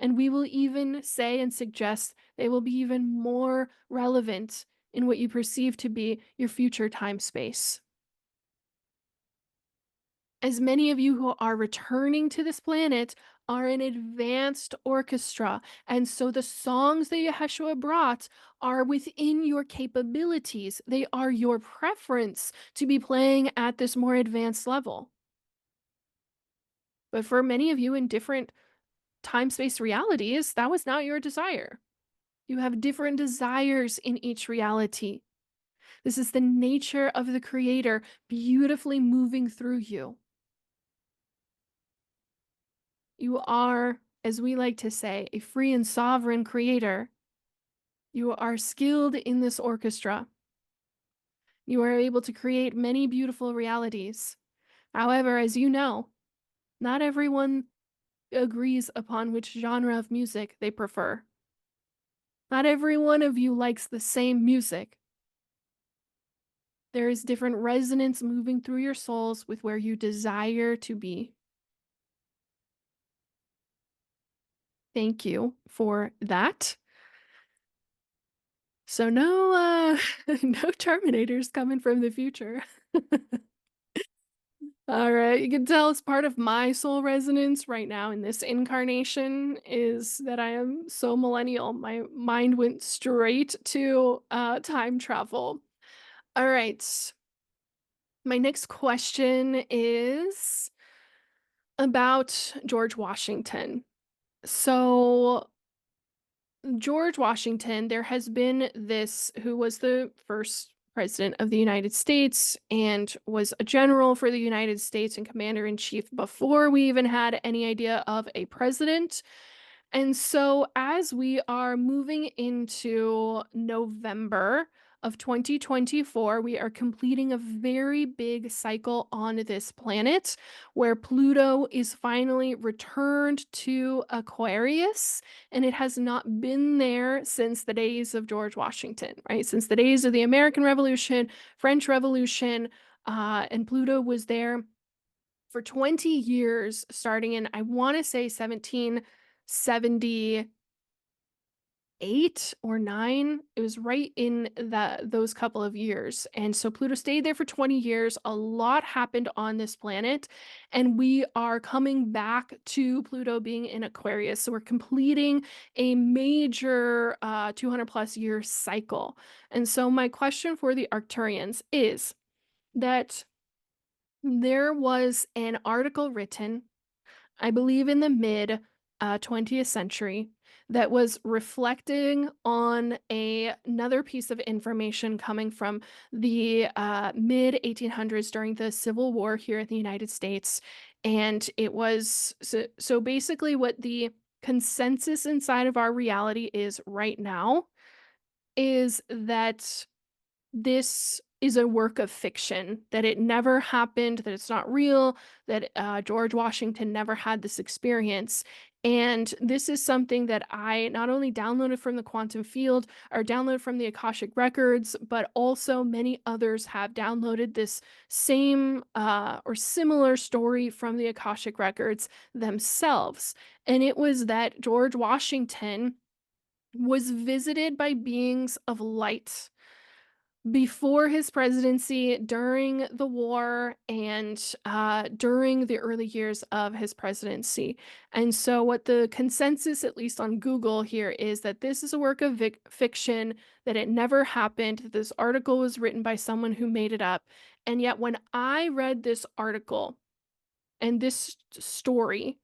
And we will even say and suggest they will be even more relevant in what you perceive to be your future time space. As many of you who are returning to this planet are an advanced orchestra, and so the songs that Yoheshua brought are within your capabilities. They are your preference to be playing at this more advanced level. But for many of you in different time-space realities, that was not your desire. You have different desires in each reality. This is the nature of the Creator beautifully moving through you. You are, as we like to say, a free and sovereign creator. You are skilled in this orchestra. You are able to create many beautiful realities. However, as you know, not everyone agrees upon which genre of music they prefer. Not every one of you likes the same music. There is different resonance moving through your souls with where you desire to be. Thank you for that. So no, no Terminators coming from the future. All right, you can tell it's part of my soul resonance right now in this incarnation is that I am so millennial. My mind went straight to time travel. All right. My next question is about George Washington. So George Washington, there has been this who was the first president of the United States and was a general for the United States and commander in chief before we even had any idea of a president. And so, as we are moving into November of 2024, we are completing a very big cycle on this planet where Pluto is finally returned to Aquarius. And it has not been there since the days of George Washington, right? Since the days of the American Revolution, French Revolution, and Pluto was there for 20 years, starting in, I want to say 1778 or 9. It was right in those couple of years. And so Pluto stayed there for 20 years. A lot happened on this planet, and we are coming back to Pluto being in Aquarius. So we're completing a major 200 plus year cycle. And so my question for the Arcturians is that there was an article written, I believe in the mid 20th century, that was reflecting on another piece of information coming from the mid 1800s during the Civil War here in the United States. And it was so basically what the consensus inside of our reality is right now is that this is a work of fiction, that it never happened, that it's not real, that George Washington never had this experience. And this is something that I not only downloaded from the quantum field or downloaded from the Akashic records, but also many others have downloaded this same or similar story from the Akashic records themselves. And it was that George Washington was visited by beings of light before his presidency, during the war, and during the early years of his presidency. And so, what the consensus, at least on Google, here is that this is a work of fiction, that it never happened, that this article was written by someone who made it up. And yet, when I read this article and this story,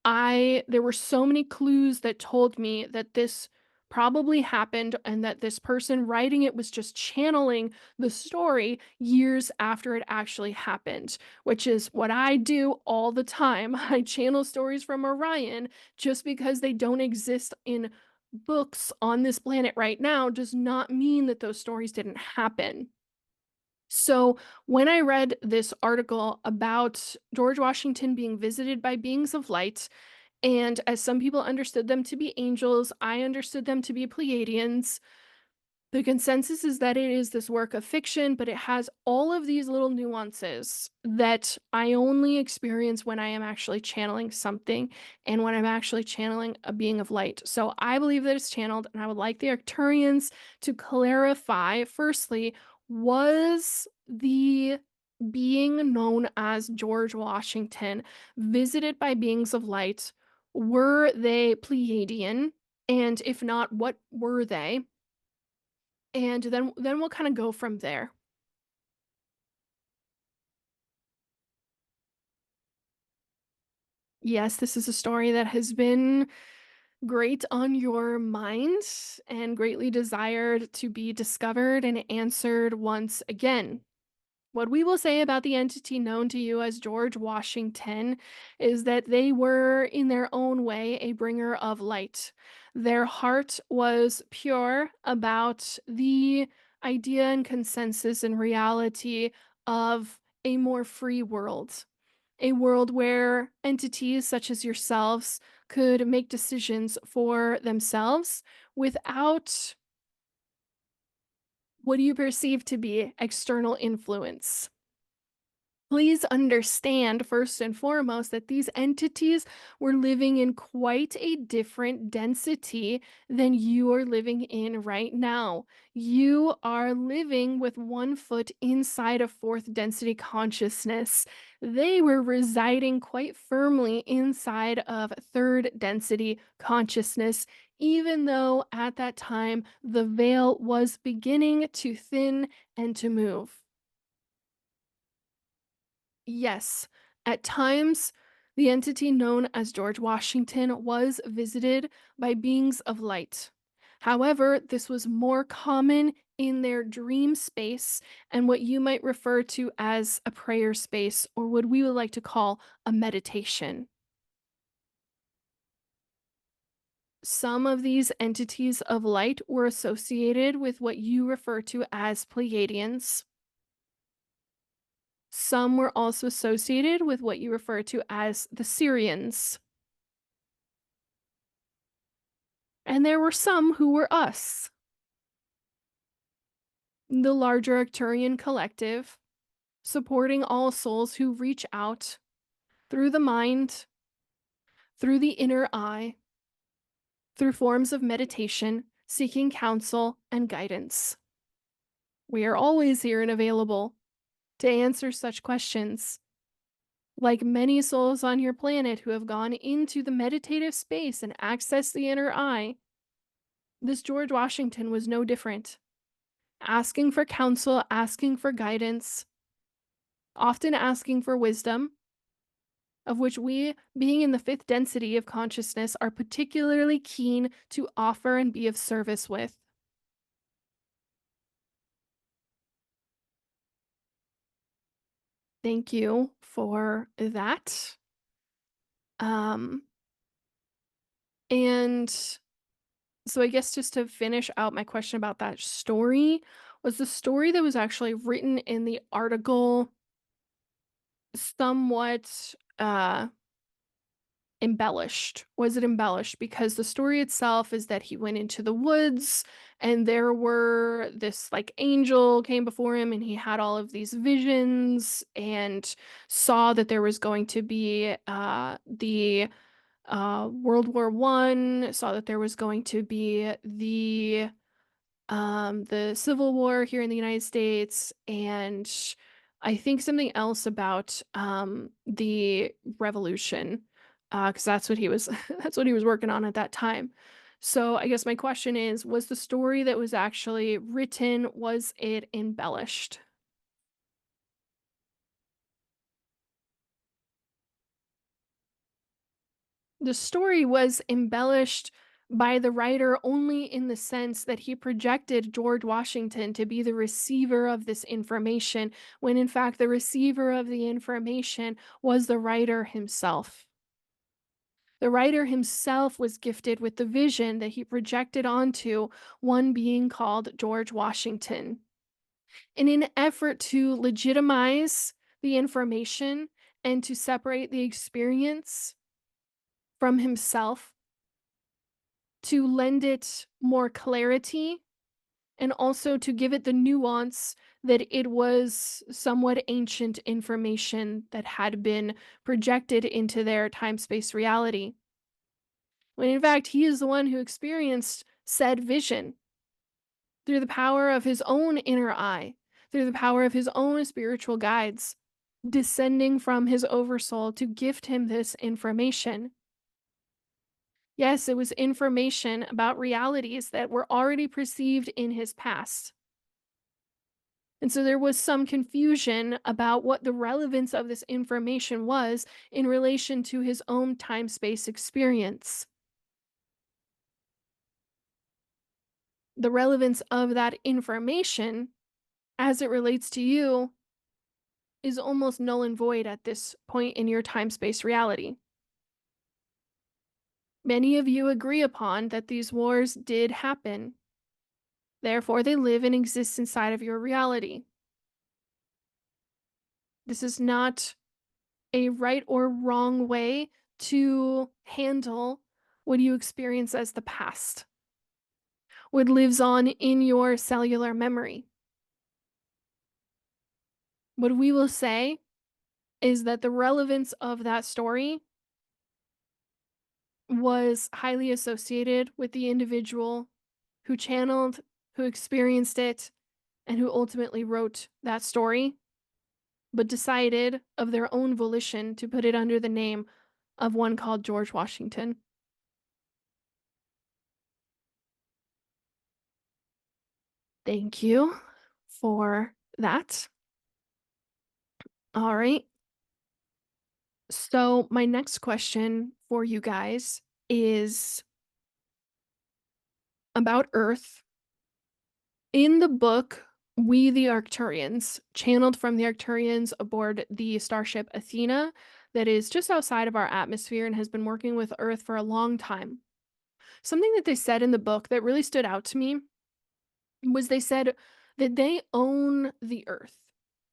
I there were so many clues that told me that this probably happened and that this person writing it was just channeling the story years after it actually happened, which is what I do all the time. I channel stories from Orion. Just because they don't exist in books on this planet right now does not mean that those stories didn't happen. So, when I read this article about George Washington being visited by beings of light, and as some people understood them to be angels, I understood them to be Pleiadians. The consensus is that it is this work of fiction, but it has all of these little nuances that I only experience when I am actually channeling something and when I'm actually channeling a being of light. So I believe that it's channeled, and I would like the Arcturians to clarify firstly, was the being known as George Washington visited by beings of light? Were they Pleiadian? And if not, what were they? And then we'll kinda go from there. Yes, this is a story that has been great on your mind and greatly desired to be discovered and answered once again. What we will say about the entity known to you as George Washington is that they were, in their own way, a bringer of light. Their heart was pure about the idea and consensus and reality of a more free world, a world where entities such as yourselves could make decisions for themselves without what do you perceive to be external influence. Please understand, first and foremost, that these entities were living in quite a different density than you are living in right now. You are living with one foot inside of fourth density consciousness. They were residing quite firmly inside of third density consciousness, even though at that time the veil was beginning to thin and to move. Yes, at times, the entity known as George Washington was visited by beings of light. However, this was more common in their dream space and what you might refer to as a prayer space, or what we would like to call a meditation. Some of these entities of light were associated with what you refer to as Pleiadians. Some were also associated with what you refer to as the Syrians. And there were some who were us, the larger Arcturian collective, supporting all souls who reach out through the mind, through the inner eye, through forms of meditation, seeking counsel and guidance. We are always here and available to answer such questions. Like many souls on your planet who have gone into the meditative space and accessed the inner eye, this George Washington was no different. Asking for counsel, asking for guidance, often asking for wisdom, of which we, being in the fifth density of consciousness, are particularly keen to offer and be of service with. Thank you for that. Um, and so I guess just to finish out my question about that story, was the story that was actually written in the article somewhat embellished? Was it embellished? Because the story itself is that he went into the woods and there were this like angel came before him and he had all of these visions and saw that there was going to be the World War One, saw that there was going to be the Civil War here in the United States, and I think something else about the Revolution, because that's what he was that's what he was working on at that time. So I guess my question is, was the story that was actually written, was it embellished? The story was embellished by the writer only in the sense that he projected George Washington to be the receiver of this information, when in fact the receiver of the information was the writer himself. The writer himself was gifted with the vision that he projected onto one being called George Washington. In an effort to legitimize the information and to separate the experience from himself, to lend it more clarity and also to give it the nuance that it was somewhat ancient information that had been projected into their time space reality. When in fact, he is the one who experienced said vision through the power of his own inner eye, through the power of his own spiritual guides, descending from his oversoul to gift him this information. Yes, it was information about realities that were already perceived in his past. And so there was some confusion about what the relevance of this information was in relation to his own time space experience. The relevance of that information as it relates to you is almost null and void at this point in your time space reality. Many of you agree upon that these wars did happen. Therefore, they live and exist inside of your reality. This is not a right or wrong way to handle what you experience as the past, what lives on in your cellular memory. What we will say is that the relevance of that story was highly associated with the individual who channeled, who experienced it, and who ultimately wrote that story, but decided of their own volition to put it under the name of one called George Washington. Thank you for that. All right. So, my next question for you guys is about Earth. In the book, We the Arcturians, channeled from the Arcturians aboard the starship Athena, that is just outside of our atmosphere and has been working with Earth for a long time. Something that they said in the book that really stood out to me was they said that they own the Earth,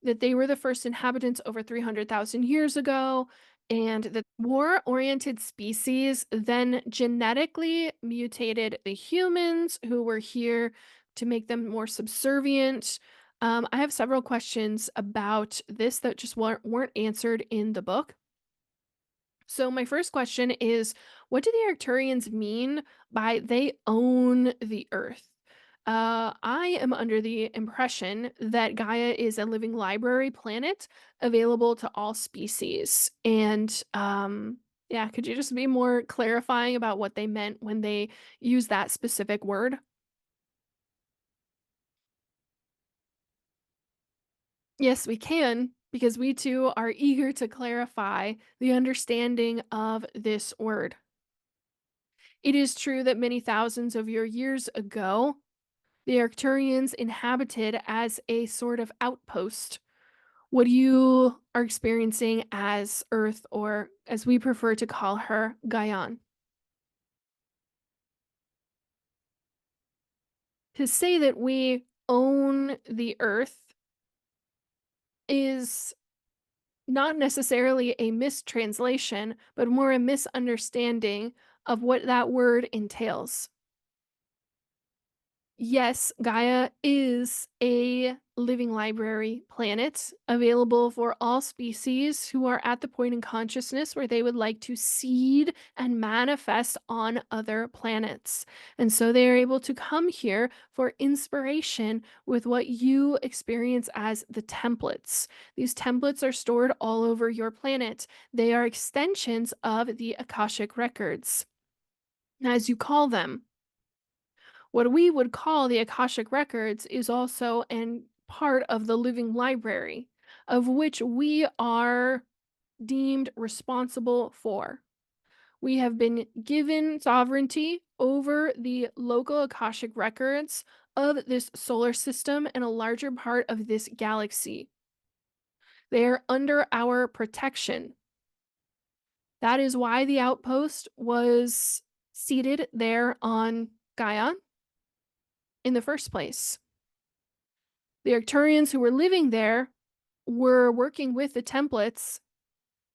that they were the first inhabitants over 300,000 years ago, and that war oriented species then genetically mutated the humans who were here to make them more subservient. I have several questions about this that just weren't answered in the book. So my first question is, what do the Arcturians mean by they own the Earth? I am under the impression that Gaia is a living library planet available to all species. And yeah, could you just be more clarifying about what they meant when they use that specific word? Yes, we can, because we too are eager to clarify the understanding of this word. It is true that many thousands of your years ago, the Arcturians inhabited as a sort of outpost. What you are experiencing as Earth, or as we prefer to call her, Gaian. To say that we own the Earth is not necessarily a mistranslation, but more a misunderstanding of what that word entails. Yes, Gaia is a living library planet available for all species who are at the point in consciousness where they would like to seed and manifest on other planets. And so they are able to come here for inspiration with what you experience as the templates. These templates are stored all over your planet, they are extensions of the Akashic records, as you call them. What we would call the Akashic Records is also an part of the living library, of which we are deemed responsible for. We have been given sovereignty over the local Akashic records of this solar system and a larger part of this galaxy. They are under our protection. That is why the outpost was seated there on Gaia in the first place. The Arcturians who were living there were working with the templates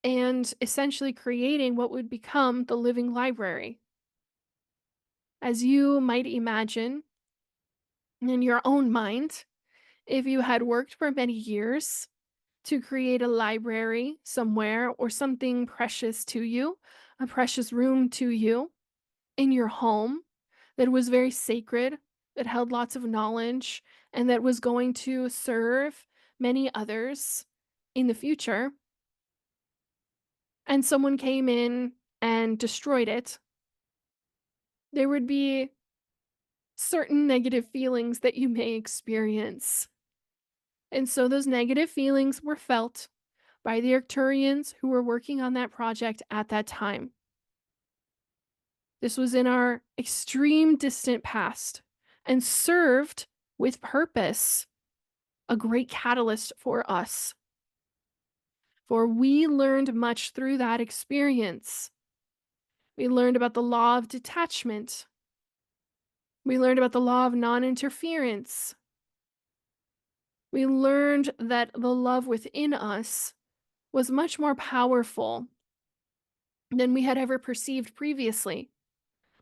and essentially creating what would become the living library. As you might imagine in your own mind, if you had worked for many years to create a library somewhere or something precious to you, a precious room to you in your home that was very sacred, that held lots of knowledge, and that was going to serve many others in the future, and someone came in and destroyed it, there would be certain negative feelings that you may experience. And so those negative feelings were felt by the Arcturians who were working on that project at that time. This was in our extreme distant past and served with purpose, a great catalyst for us. For we learned much through that experience. We learned about the law of detachment. We learned about the law of non interference. We learned that the love within us was much more powerful than we had ever perceived previously.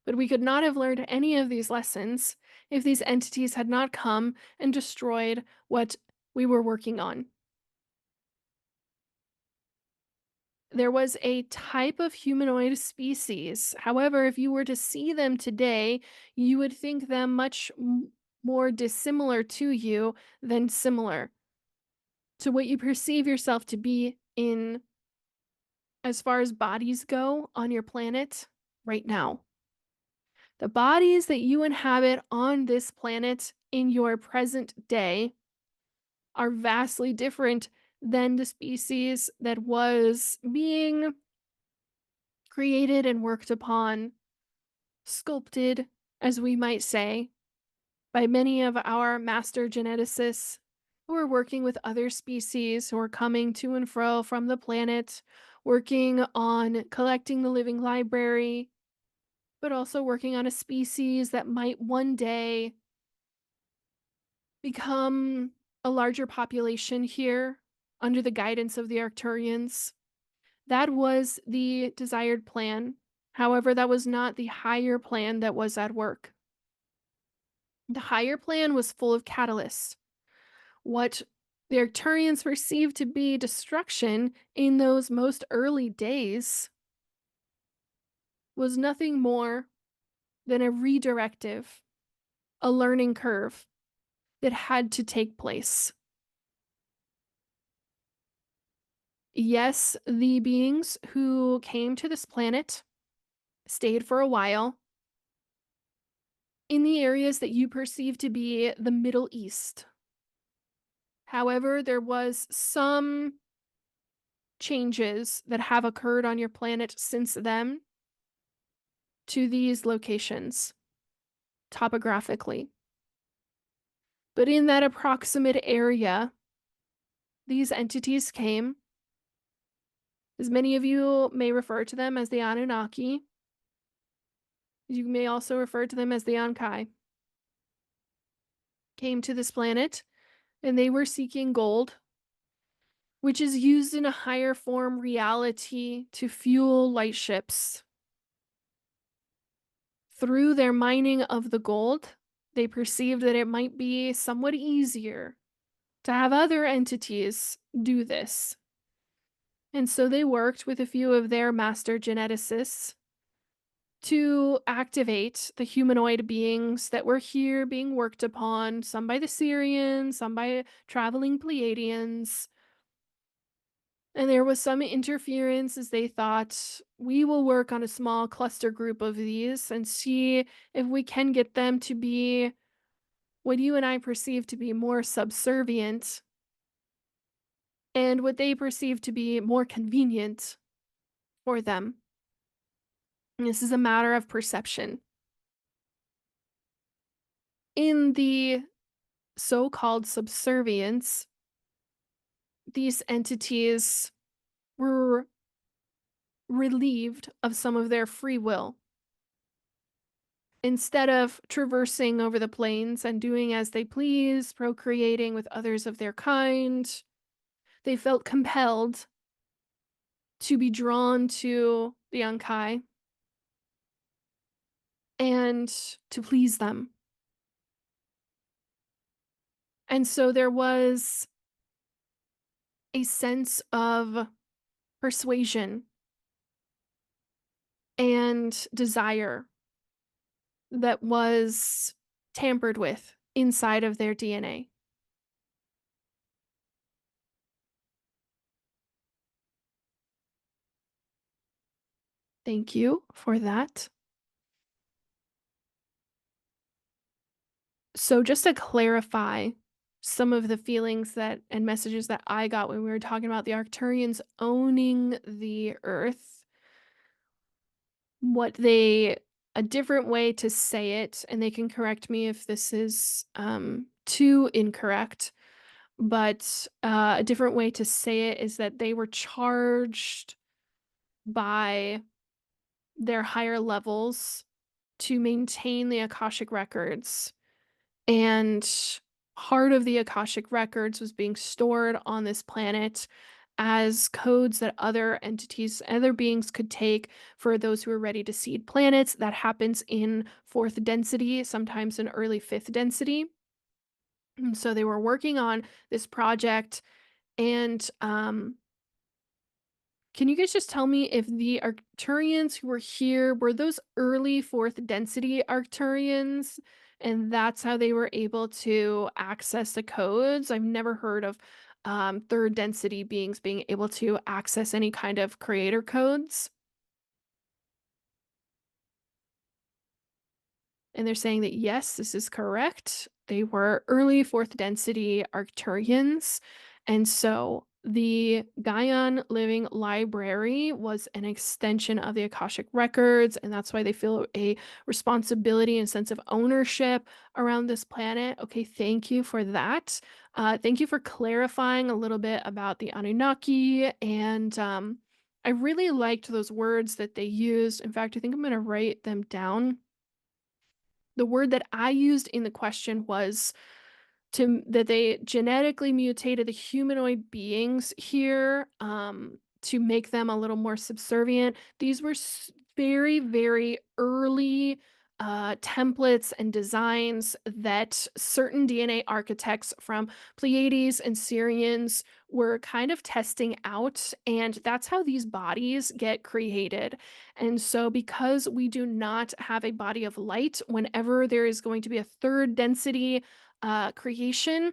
But we could not have learned any of these lessons if these entities had not come and destroyed what we were working on. There was a type of humanoid species. However, if you were to see them today, you would think them much more dissimilar to you than similar to what you perceive yourself to be in as far as bodies go on your planet right now. The bodies that you inhabit on this planet in your present day are vastly different than the species that was being created and worked upon, sculpted, as we might say, by many of our master geneticists who are working with other species who are coming to and fro from the planet, working on collecting the living library, but also working on a species that might one day become a larger population here under the guidance of the Arcturians. That was the desired plan. However, that was not the higher plan that was at work. The higher plan was full of catalysts. What the Arcturians perceived to be destruction in those most early days was nothing more than a redirective, a learning curve that had to take place. Yes, the beings who came to this planet stayed for a while in the areas that you perceive to be the Middle East. However, there was some changes that have occurred on your planet since then to these locations, topographically. But in that approximate area, these entities came. As many of you may refer to them as the Anunnaki, you may also refer to them as the Anki, came to this planet and they were seeking gold, which is used in a higher form reality to fuel light ships. Through their mining of the gold, they perceived that it might be somewhat easier to have other entities do this. And so they worked with a few of their master geneticists to activate the humanoid beings that were here being worked upon, some by the Syrians, some by traveling Pleiadians. And there was some interference as they thought, we will work on a small cluster group of these and see if we can get them to be what you and I perceive to be more subservient and what they perceive to be more convenient for them. And this is a matter of perception. In the so-called subservience, these entities were relieved of some of their free will. Instead of traversing over the plains and doing as they please, procreating with others of their kind, they felt compelled to be drawn to the Ankai and to please them. And so there was a sense of persuasion and desire that was tampered with inside of their DNA. Thank you for that. So just to clarify some of the feelings that and messages that I got when we were talking about the Arcturians owning the earth, what they a different way to say it, and they can correct me if this is too incorrect, but a different way to say it is that they were charged by their higher levels to maintain the Akashic records. And part of the Akashic records was being stored on this planet as codes that other entities, other beings could take for those who are ready to seed planets. That happens in fourth density, sometimes in early fifth density. And so they were working on this project, and Can you guys just tell me if the Arcturians who were here were those early fourth density Arcturians, and that's how they were able to access the codes? I've never heard of third density beings being able to access any kind of creator codes. And they're saying that yes, this is correct. They were early fourth density Arcturians. And so the Gaian Living Library was an extension of the Akashic Records, and that's why they feel a responsibility and sense of ownership around this planet. Okay, thank you for that. Thank you for clarifying a little bit about the Anunnaki. And I really liked those words that they used. In fact, I think I'm going to write them down. The word that I used in the question was that they genetically mutated the humanoid beings here to make them a little more subservient. These were very, very early templates and designs that certain DNA architects from Pleiades and Syrians were kind of testing out, and that's how these bodies get created. And so, because we do not have a body of light, whenever there is going to be a third density creation,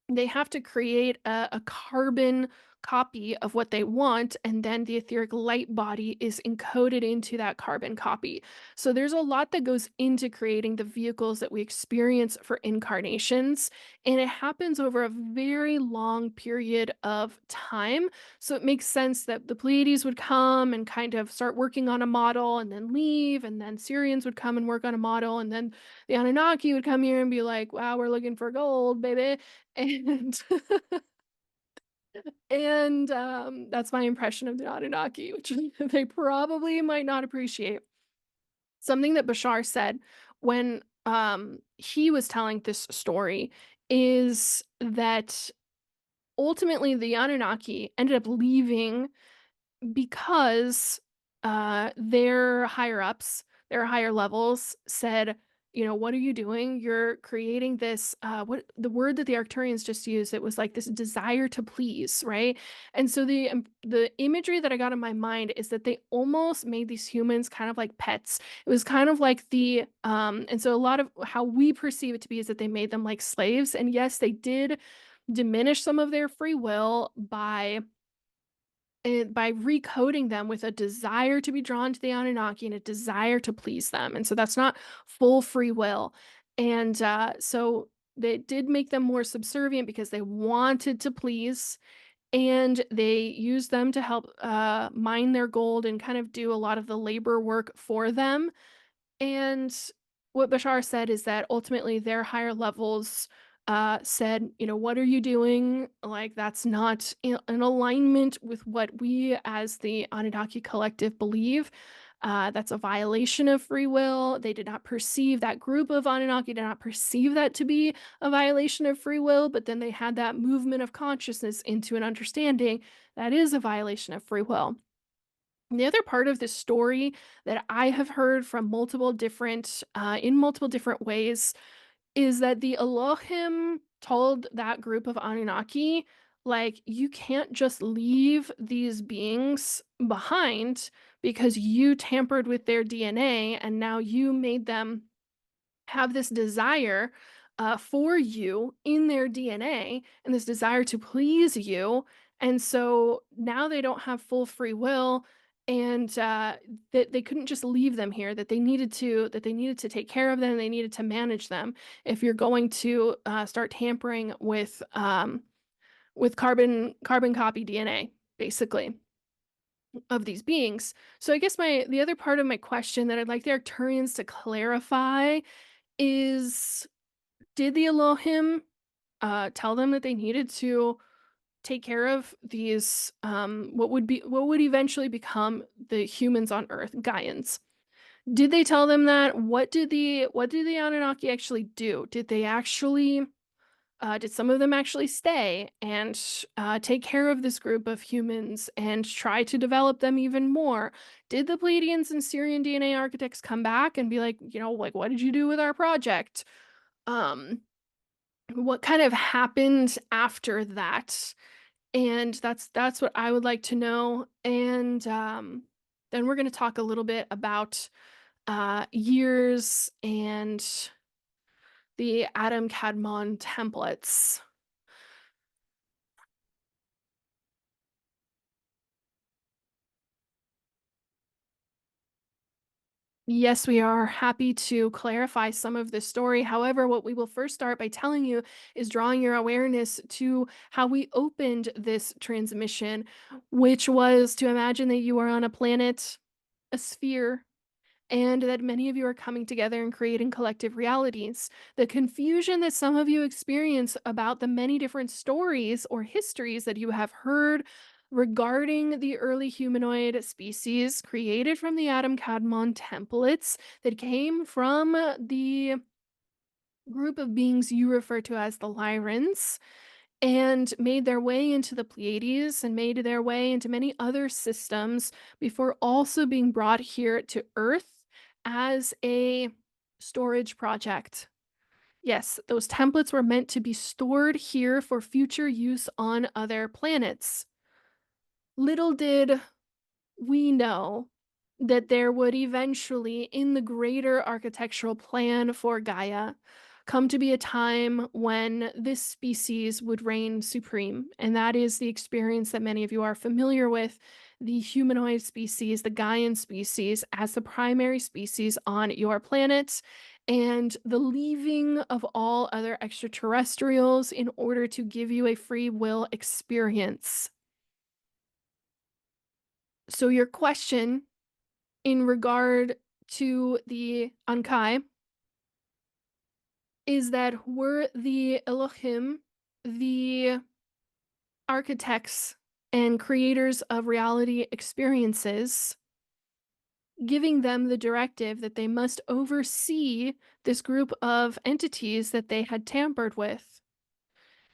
they have to create a carbon copy of what they want, and then the etheric light body is encoded into that carbon copy. So there's a lot that goes into creating the vehicles that we experience for incarnations, and it happens over a very long period of time. So it makes sense that the Pleiades would come and kind of start working on a model and then leave, and then Syrians would come and work on a model, and then the Anunnaki would come here and be like, wow, we're looking for gold, baby. And that's my impression of the Anunnaki, which they probably might not appreciate. Something that Bashar said when he was telling this story is that ultimately the Anunnaki ended up leaving because their higher ups, their higher levels said, you know, what are you doing? You're creating this, what the word that the Arcturians just used, it was like this desire to please, right? And so the imagery that I got in my mind is that they almost made these humans kind of like pets. It was kind of like and so a lot of how we perceive it to be is that they made them like slaves. And yes, they did diminish some of their free will by recoding them with a desire to be drawn to the Anunnaki and a desire to please them. And so that's not full free will. And so they did make them more subservient because they wanted to please, and they used them to help mine their gold and kind of do a lot of the labor work for them. And what Bashar said is that ultimately their higher levels said, you know, what are you doing? Like, that's not in alignment with what we as the Anunnaki collective believe. That's a violation of free will. They did not perceive, that group of Anunnaki did not perceive that to be a violation of free will, but then they had that movement of consciousness into an understanding that is a violation of free will. The other part of this story that I have heard from in multiple different ways, is that the Elohim told that group of Anunnaki, like, you can't just leave these beings behind because you tampered with their DNA and now you made them have this desire for you in their DNA and this desire to please you. And so now they don't have full free will, and that they couldn't just leave them here, that they needed to take care of them, they needed to manage them if you're going to start tampering with carbon copy DNA, basically, of these beings. So I guess the other part of my question that I'd like the Arcturians to clarify is, did the Elohim tell them that they needed to take care of these what would eventually become the humans on Earth, Gaians? Did they tell them that? What did the Anunnaki actually do? Did some of them actually stay and take care of this group of humans and try to develop them even more? Did the Pleiadians and Syrian DNA architects come back and be like, you know, like, what did you do with our project? Um, what kind of happened after that? And that's what I would like to know. And then we're going to talk a little bit about years and the Adam Kadmon templates. Yes, we are happy to clarify some of this story. However, what we will first start by telling you is drawing your awareness to how we opened this transmission, which was to imagine that you are on a planet, a sphere, and that many of you are coming together and creating collective realities. The confusion that some of you experience about the many different stories or histories that you have heard regarding the early humanoid species created from the Adam Kadmon templates that came from the group of beings you refer to as the Lyrans and made their way into the Pleiades and made their way into many other systems before also being brought here to Earth as a storage project. Yes, those templates were meant to be stored here for future use on other planets. Little did we know that there would eventually, in the greater architectural plan for Gaia, come to be a time when this species would reign supreme. And that is the experience that many of you are familiar with, the humanoid species, the Gaian species, as the primary species on your planet, and the leaving of all other extraterrestrials in order to give you a free will experience. So, your question in regard to the Ankai is that were the Elohim the architects and creators of reality experiences, giving them the directive that they must oversee this group of entities that they had tampered with?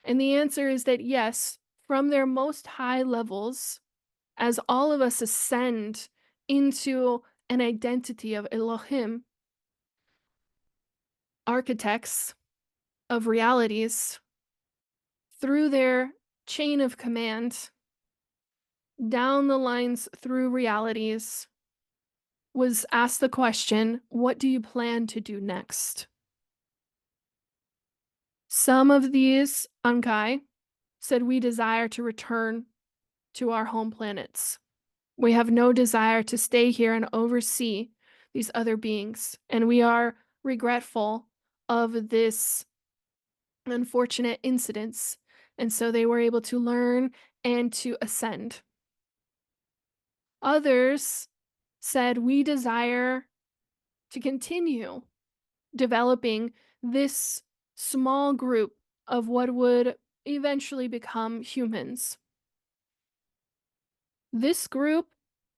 And the answer is that yes, from their most high levels, as all of us ascend into an identity of Elohim, architects of realities, through their chain of command, down the lines through realities, was asked the question, what do you plan to do next? Some of these Ankai said, we desire to return to our home planets. We have no desire to stay here and oversee these other beings, and we are regretful of this unfortunate incidents. And so they were able to learn and to ascend. Others said, we desire to continue developing this small group of what would eventually become humans. This group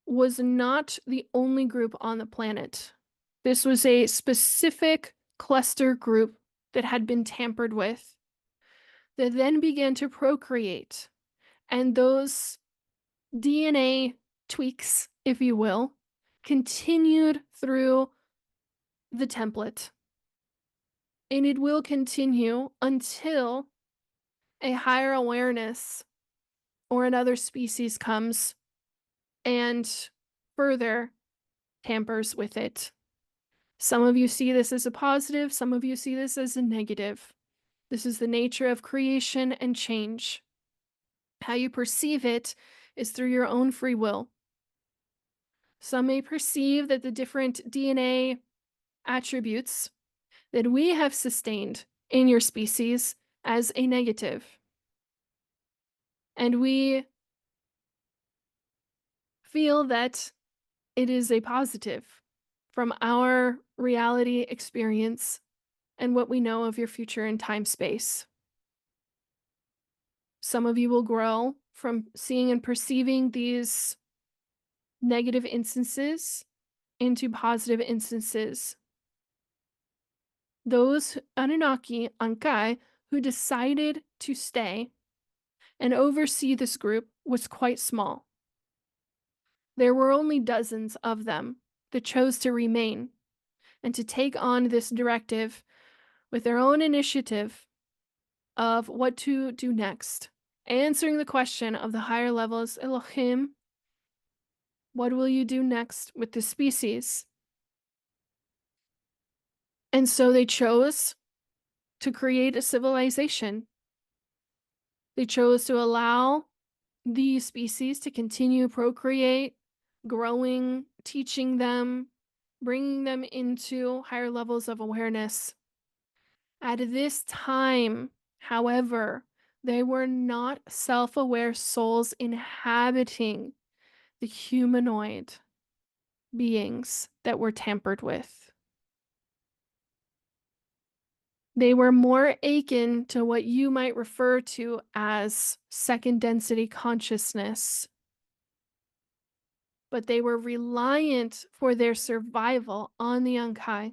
was not the only group on the planet. This was a specific cluster group that had been tampered with, that then began to procreate. And those DNA tweaks, if you will, continued through the template. And it will continue until a higher awareness or another species comes and further tampers with it. Some of you see this as a positive, some of you see this as a negative. This is the nature of creation and change. How you perceive it is through your own free will. Some may perceive that the different DNA attributes that we have sustained in your species as a negative. And we feel that it is a positive from our reality experience and what we know of your future in time space. Some of you will grow from seeing and perceiving these negative instances into positive instances. Those Anunnaki, Ankai, who decided to stay and oversee this group was quite small. There were only dozens of them that chose to remain and to take on this directive with their own initiative of what to do next. answering the question of the higher levels, Elohim, what will you do next with this species? And so they chose to create a civilization. They chose to allow the species to continue procreate, growing, teaching them, bringing them into higher levels of awareness. At this time, however, they were not self-aware souls inhabiting the humanoid beings that were tampered with. They were more akin to what you might refer to as second density consciousness, but they were reliant for their survival on the Anki.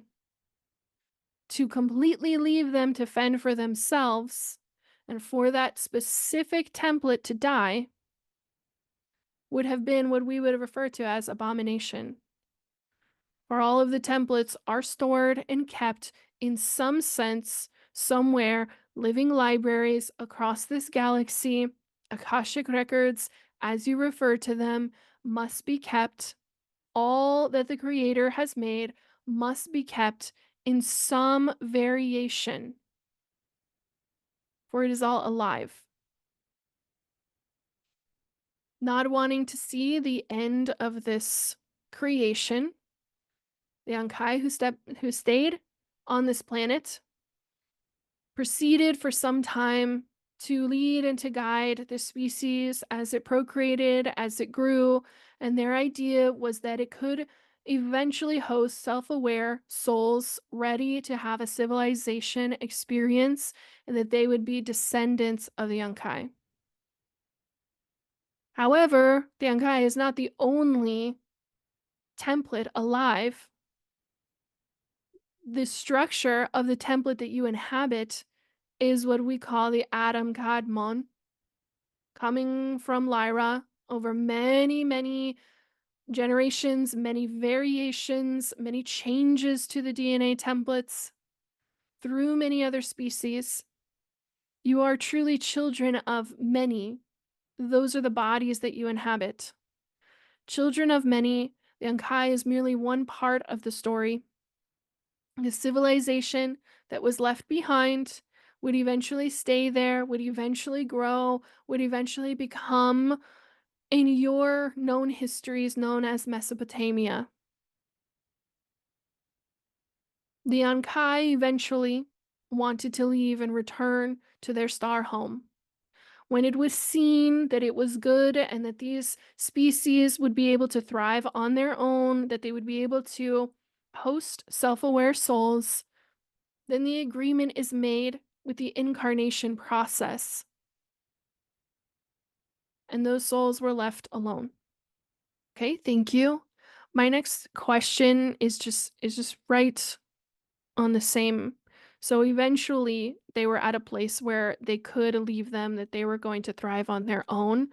To completely leave them to fend for themselves and for that specific template to die would have been what we would refer to as abomination. For all of the templates are stored and kept in some sense somewhere, living libraries across this galaxy. Akashic records, as you refer to them, must be kept. All that the Creator has made must be kept in some variation, for it is all alive. Not wanting to see the end of this creation, the Ankai who stayed on this planet proceeded for some time to lead and to guide the species as it procreated, as it grew, and their idea was that it could eventually host self-aware souls ready to have a civilization experience, and that they would be descendants of the Ankai. However, the Ankai is not the only template alive. The structure of the template that you inhabit is what we call the Adam Kadmon, coming from Lyra over many, many generations, many variations, many changes to the DNA templates through many other species. You are truly children of many. Those are the bodies that you inhabit. Children of many, the Ankai is merely one part of the story. The civilization that was left behind would eventually stay there, would eventually grow, would eventually become, in your known histories, known as Mesopotamia. The Ankai eventually wanted to leave and return to their star home. When it was seen that it was good and that these species would be able to thrive on their own, that they would be able to host self-aware souls, then the agreement is made with the incarnation process. And those souls were left alone. Okay, thank you. My next question is just right on the same. So eventually they were at a place where they could leave them, that they were going to thrive on their own.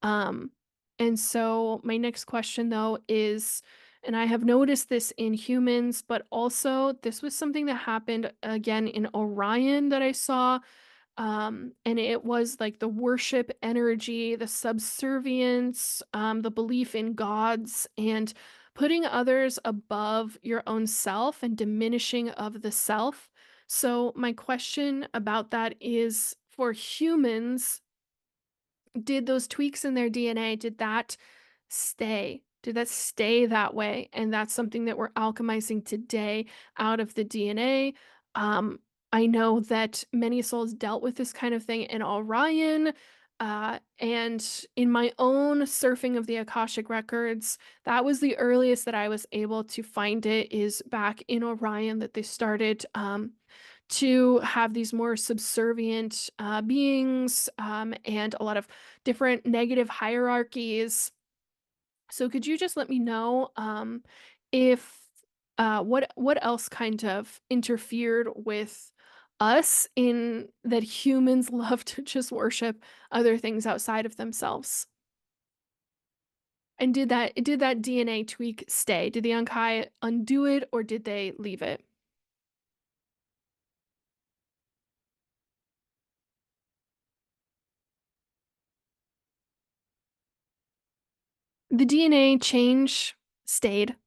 Um, and so my next question though is, and I have noticed this in humans, but also this was something that happened again in Orion that I saw. And it was like the worship energy, the subservience, the belief in gods, and putting others above your own self and diminishing of the self. So my question about that is, for humans, did those tweaks in their DNA, did that stay? Did that stay that way? And that's something that we're alchemizing today out of the DNA. Um, I know that many souls dealt with this kind of thing in Orion. And in my own surfing of the Akashic records, that was the earliest that I was able to find it, is back in Orion, that they started to have these more subservient beings, and a lot of different negative hierarchies. So could you just let me know if what else kind of interfered with us, in that humans love to just worship other things outside of themselves? And did that DNA tweak stay? Did the Ankai undo it, or did they leave it? The DNA change stayed.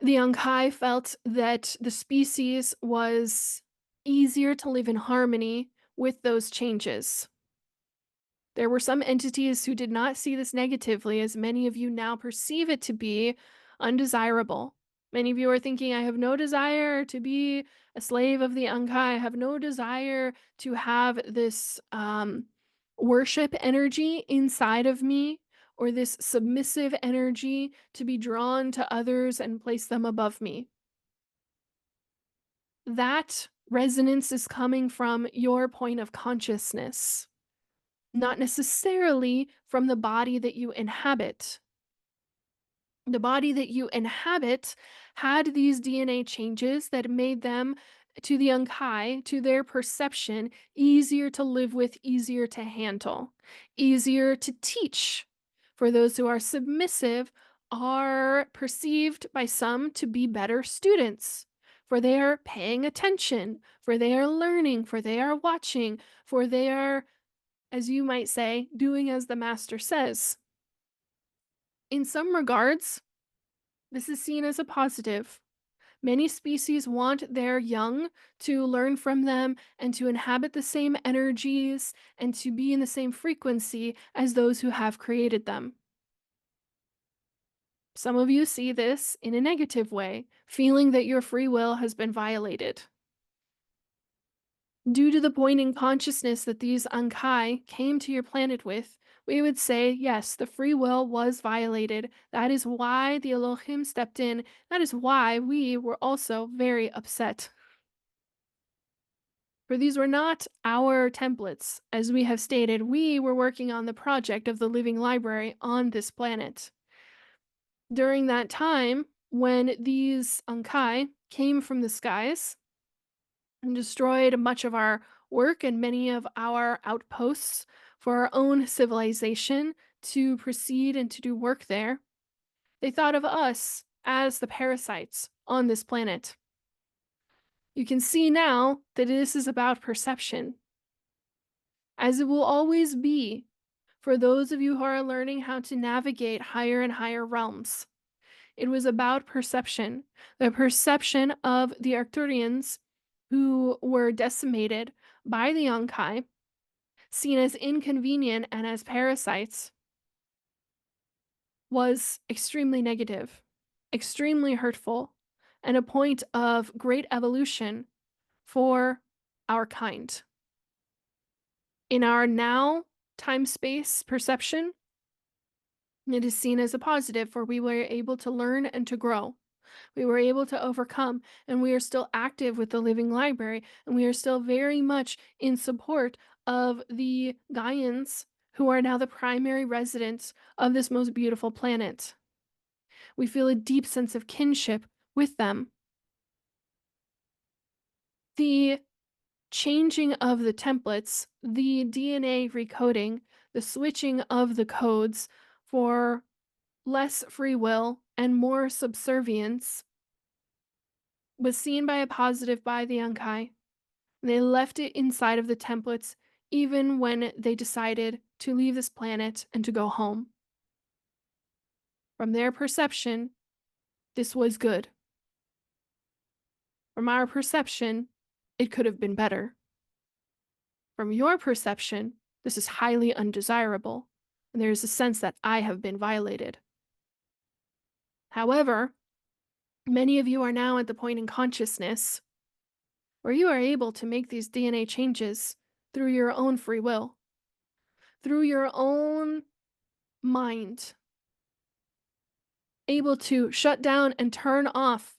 The Ankai felt that the species was easier to live in harmony with those changes. There were some entities who did not see this negatively, as many of you now perceive it to be undesirable. Many of you are thinking, I have no desire to be a slave of the Ankai. I have no desire to have this worship energy inside of me, or this submissive energy to be drawn to others and place them above me. That resonance is coming from your point of consciousness, not necessarily from the body that you inhabit. The body that you inhabit had these DNA changes that made them, to the Ankai, to their perception, easier to live with, easier to handle, easier to teach. For those who are submissive, are perceived by some to be better students, for they are paying attention, for they are learning, for they are watching, for they are, as you might say, doing as the master says. In some regards, this is seen as a positive. Many species want their young to learn from them and to inhabit the same energies and to be in the same frequency as those who have created them. Some of you see this in a negative way, feeling that your free will has been violated. Due to the point in consciousness that these Ankai came to your planet with, we would say, yes, the free will was violated. That is why the Elohim stepped in. That is why we were also very upset. For these were not our templates. As we have stated, we were working on the project of the living library on this planet. During that time, when these Ankai came from the skies and destroyed much of our work and many of our outposts for our own civilization to proceed and to do work there, they thought of us as the parasites on this planet. You can see now that this is about perception, as it will always be for those of you who are learning how to navigate higher and higher realms. It was about perception, the perception of the Arcturians who were decimated by the Ankai, seen as inconvenient and as parasites, was extremely negative, extremely hurtful, and a point of great evolution for our kind. In our now time-space perception, it is seen as a positive, for we were able to learn and to grow. We were able to overcome, and we are still active with the Living Library, and we are still very much in support of the Gaians, who are now the primary residents of this most beautiful planet. We feel a deep sense of kinship with them. The changing of the templates, the DNA recoding, the switching of the codes for less free will and more subservience was seen by a positive by the Ankai. They left it inside of the templates even when they decided to leave this planet and to go home. From their perception, this was good. From our perception, it could have been better. From your perception, this is highly undesirable, and there is a sense that I have been violated. However, many of you are now at the point in consciousness where you are able to make these DNA changes through your own free will, through your own mind, able to shut down and turn off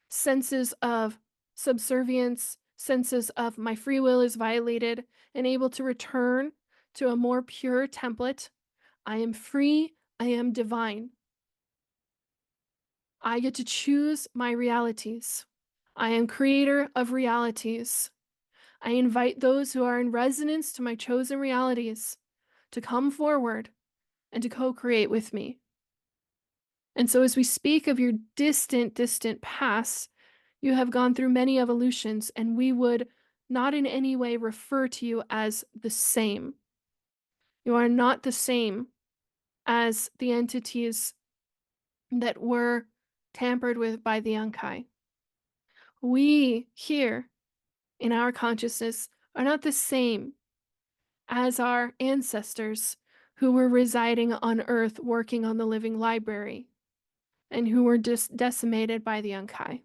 senses of subservience, senses of my free will is violated, and able to return to a more pure template. I am free, I am divine. I get to choose my realities. I am creator of realities. I invite those who are in resonance to my chosen realities to come forward and to co-create with me. And so as we speak of your distant, distant past, you have gone through many evolutions, and we would not in any way refer to you as the same. You are not the same. as the entities that were tampered with by the Anki. We here in our consciousness are not the same as our ancestors who were residing on Earth working on the living library and who were decimated by the Anki.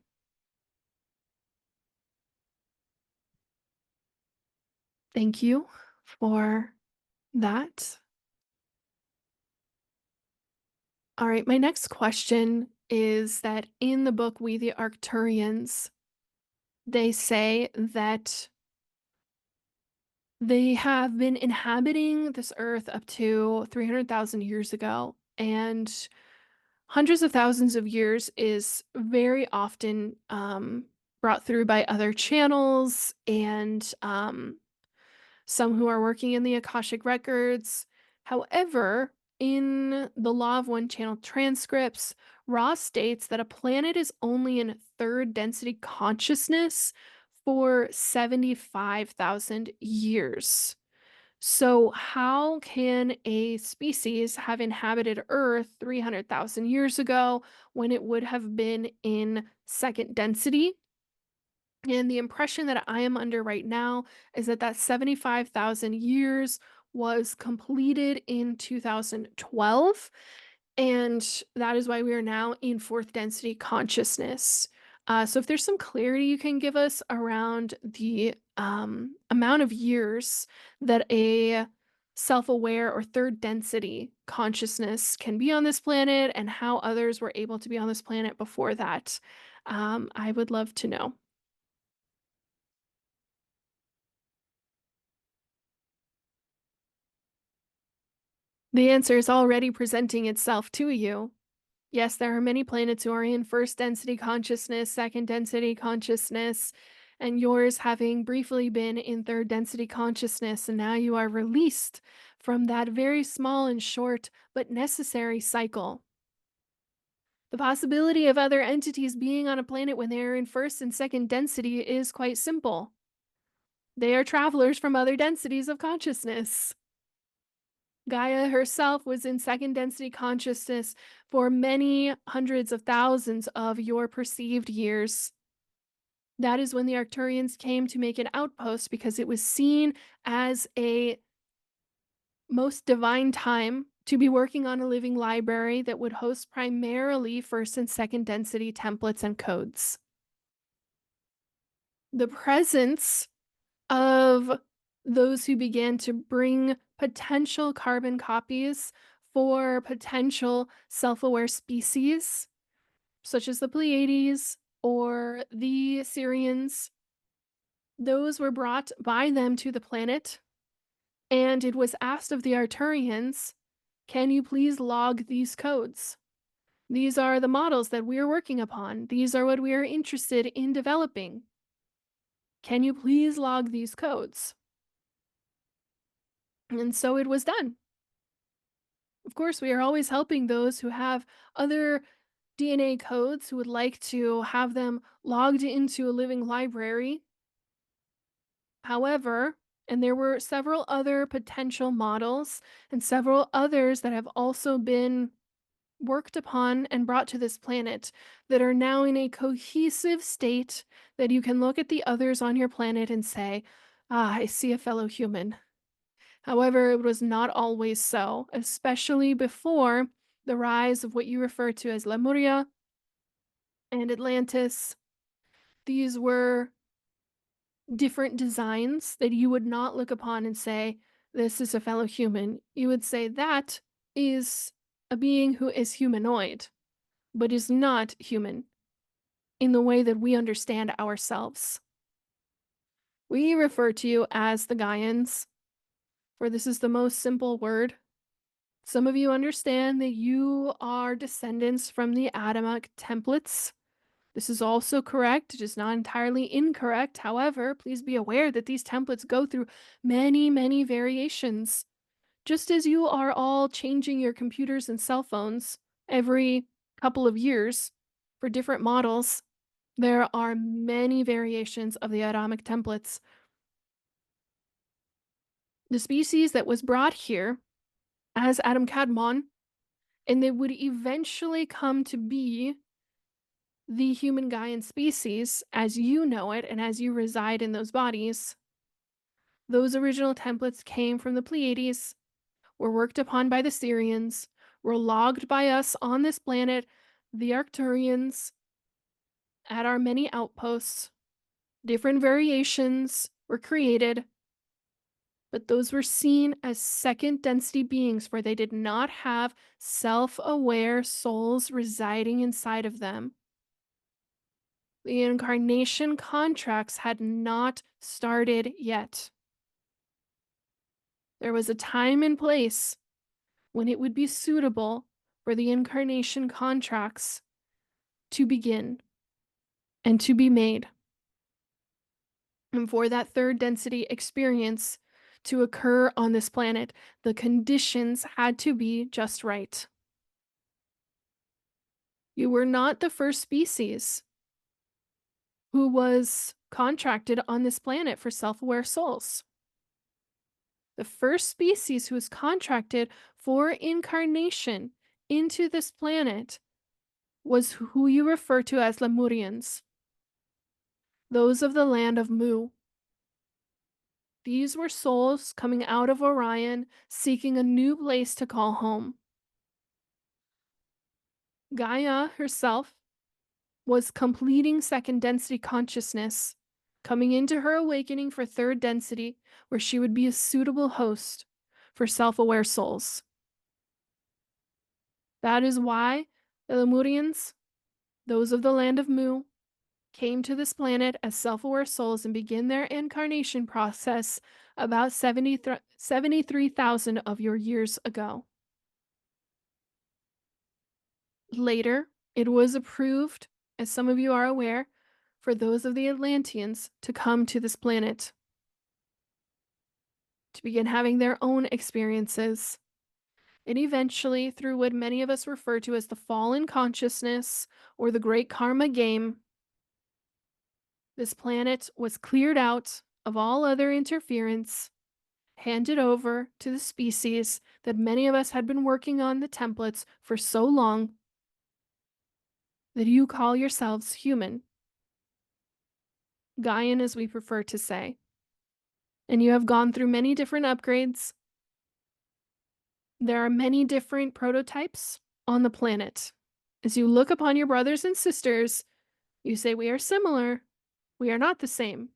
Thank you for that. All right, my next question is that in the book We the Arcturians, they say that they have been inhabiting this earth up to 300,000 years ago, and hundreds of thousands of years is very often brought through by other channels and some who are working in the Akashic records. However, in the Law of One Channel transcripts, Ra states that a planet is only in third density consciousness for 75,000 years. So, how can a species have inhabited Earth 300,000 years ago when it would have been in second density? And the impression that I am under right now is that that 75,000 years was completed in 2012. And that is why we are now in fourth density consciousness. So, if there's some clarity you can give us around the amount of years that a self aware or third density consciousness can be on this planet and how others were able to be on this planet before that, I would love to know. The answer is already presenting itself to you. Yes, there are many planets who are in first density consciousness, second density consciousness, and yours having briefly been in third density consciousness, and now you are released from that very small and short but necessary cycle. The possibility of other entities being on a planet when they are in first and second density is quite simple. They are travelers from other densities of consciousness. Gaia herself was in second density consciousness for many hundreds of thousands of your perceived years. That is when the Arcturians came to make an outpost because it was seen as a most divine time to be working on a living library that would host primarily first and second density templates and codes. The presence of those who began to bring potential carbon copies for potential self aware species, such as the Pleiades or the Syrians. Those were brought by them to the planet, and it was asked of the Arturians, can you please log these codes? These are the models that we are working upon. These are what we are interested in developing. Can you please log these codes? And so it was done. Of course, we are always helping those who have other DNA codes who would like to have them logged into a living library. However, and there were several other potential models and several others that have also been worked upon and brought to this planet that are now in a cohesive state that you can look at the others on your planet and say, ah, I see a fellow human. However, it was not always so, especially before the rise of what you refer to as Lemuria and Atlantis. These were different designs that you would not look upon and say, this is a fellow human. You would say, that is a being who is humanoid, but is not human in the way that we understand ourselves. We refer to you as the Gaians, for this is the most simple word. Some of you understand that you are descendants from the Adamic templates. This is also correct. It is not entirely incorrect. However, please be aware that these templates go through many, many variations. Just as you are all changing your computers and cell phones every couple of years for different models, there are many variations of the Adamic templates. The species that was brought here as Adam Kadmon and they would eventually come to be the human Gaian species as you know it and as you reside in those bodies. Those original templates came from the Pleiades, were worked upon by the Syrians, were logged by us on this planet, the Arcturians, at our many outposts. Different variations were created, but those were seen as second density beings, for they did not have self aware souls residing inside of them. The incarnation contracts had not started yet. There was a time and place when it would be suitable for the incarnation contracts to begin and to be made, and for that third density experience to occur on this planet. The conditions had to be just right. You were not the first species who was contracted on this planet for self-aware souls. The first species who was contracted for incarnation into this planet was who you refer to as Lemurians, those of the land of Mu. These were souls coming out of Orion, seeking a new place to call home. Gaia herself was completing second density consciousness, coming into her awakening for third density, where she would be a suitable host for self-aware souls. That is why the Lemurians, those of the land of Mu, came to this planet as self-aware souls and begin their incarnation process about 73,000 of your years ago. Later, it was approved, as some of you are aware, for those of the Atlanteans to come to this planet, to begin having their own experiences, and eventually, through what many of us refer to as the fallen consciousness or the great karma game, this planet was cleared out of all other interference, handed over to the species that many of us had been working on the templates for so long that you call yourselves human. Gaian, as we prefer to say. And you have gone through many different upgrades. There are many different prototypes on the planet. As you look upon your brothers and sisters, you say, we are similar. We are not the same.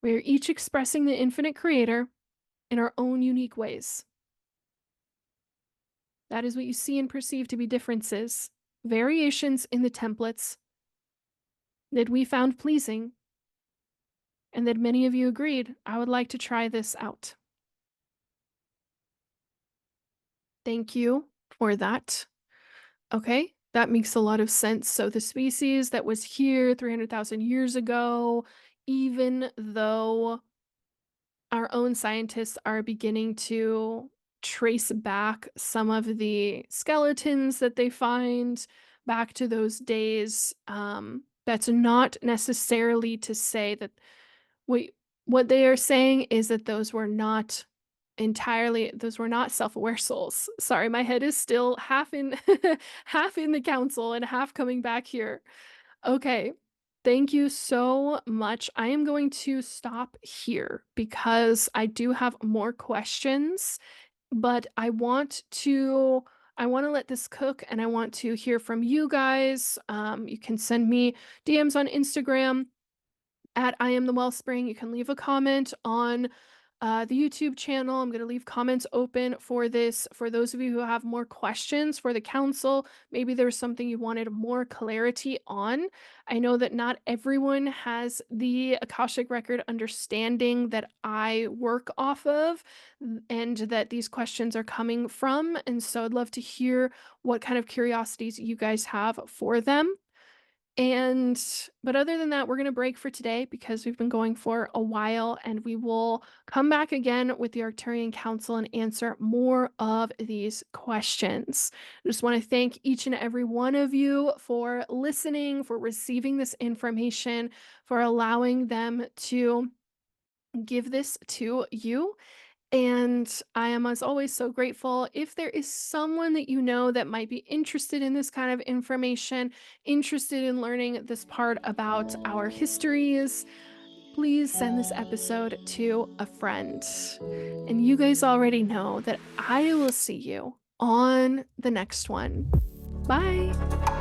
We are each expressing the infinite creator in our own unique ways. That is what you see and perceive to be differences, variations in the templates that we found pleasing, and that many of you agreed, I would like to try this out. Thank you for that. Okay, that makes a lot of sense. So the species that was here 300,000 years ago, even though our own scientists are beginning to trace back some of the skeletons that they find back to those days, that's not necessarily to say that what they are saying is that those were not self-aware souls. Sorry, my head is still half in half in the council and half coming back here. Okay. Thank you so much. I am going to stop here because I do have more questions, but I want to let this cook and I want to hear from you guys. You can send me DMs on Instagram at I am the Wellspring. You can leave a comment on the YouTube channel. I'm going to leave comments open for this. For those of you who have more questions for the council, maybe there's something you wanted more clarity on. I know that not everyone has the Akashic Record understanding that I work off of and that these questions are coming from. And so I'd love to hear what kind of curiosities you guys have for them. But other than that, we're going to break for today because we've been going for a while, and we will come back again with the Arcturian Council and answer more of these questions. I just want to thank each and every one of you for listening, for receiving this information, for allowing them to give this to you. And I am, as always, so grateful. If there is someone that you know that might be interested in this kind of information, interested in learning this part about our histories, please send this episode to a friend. And you guys already know that I will see you on the next one. Bye.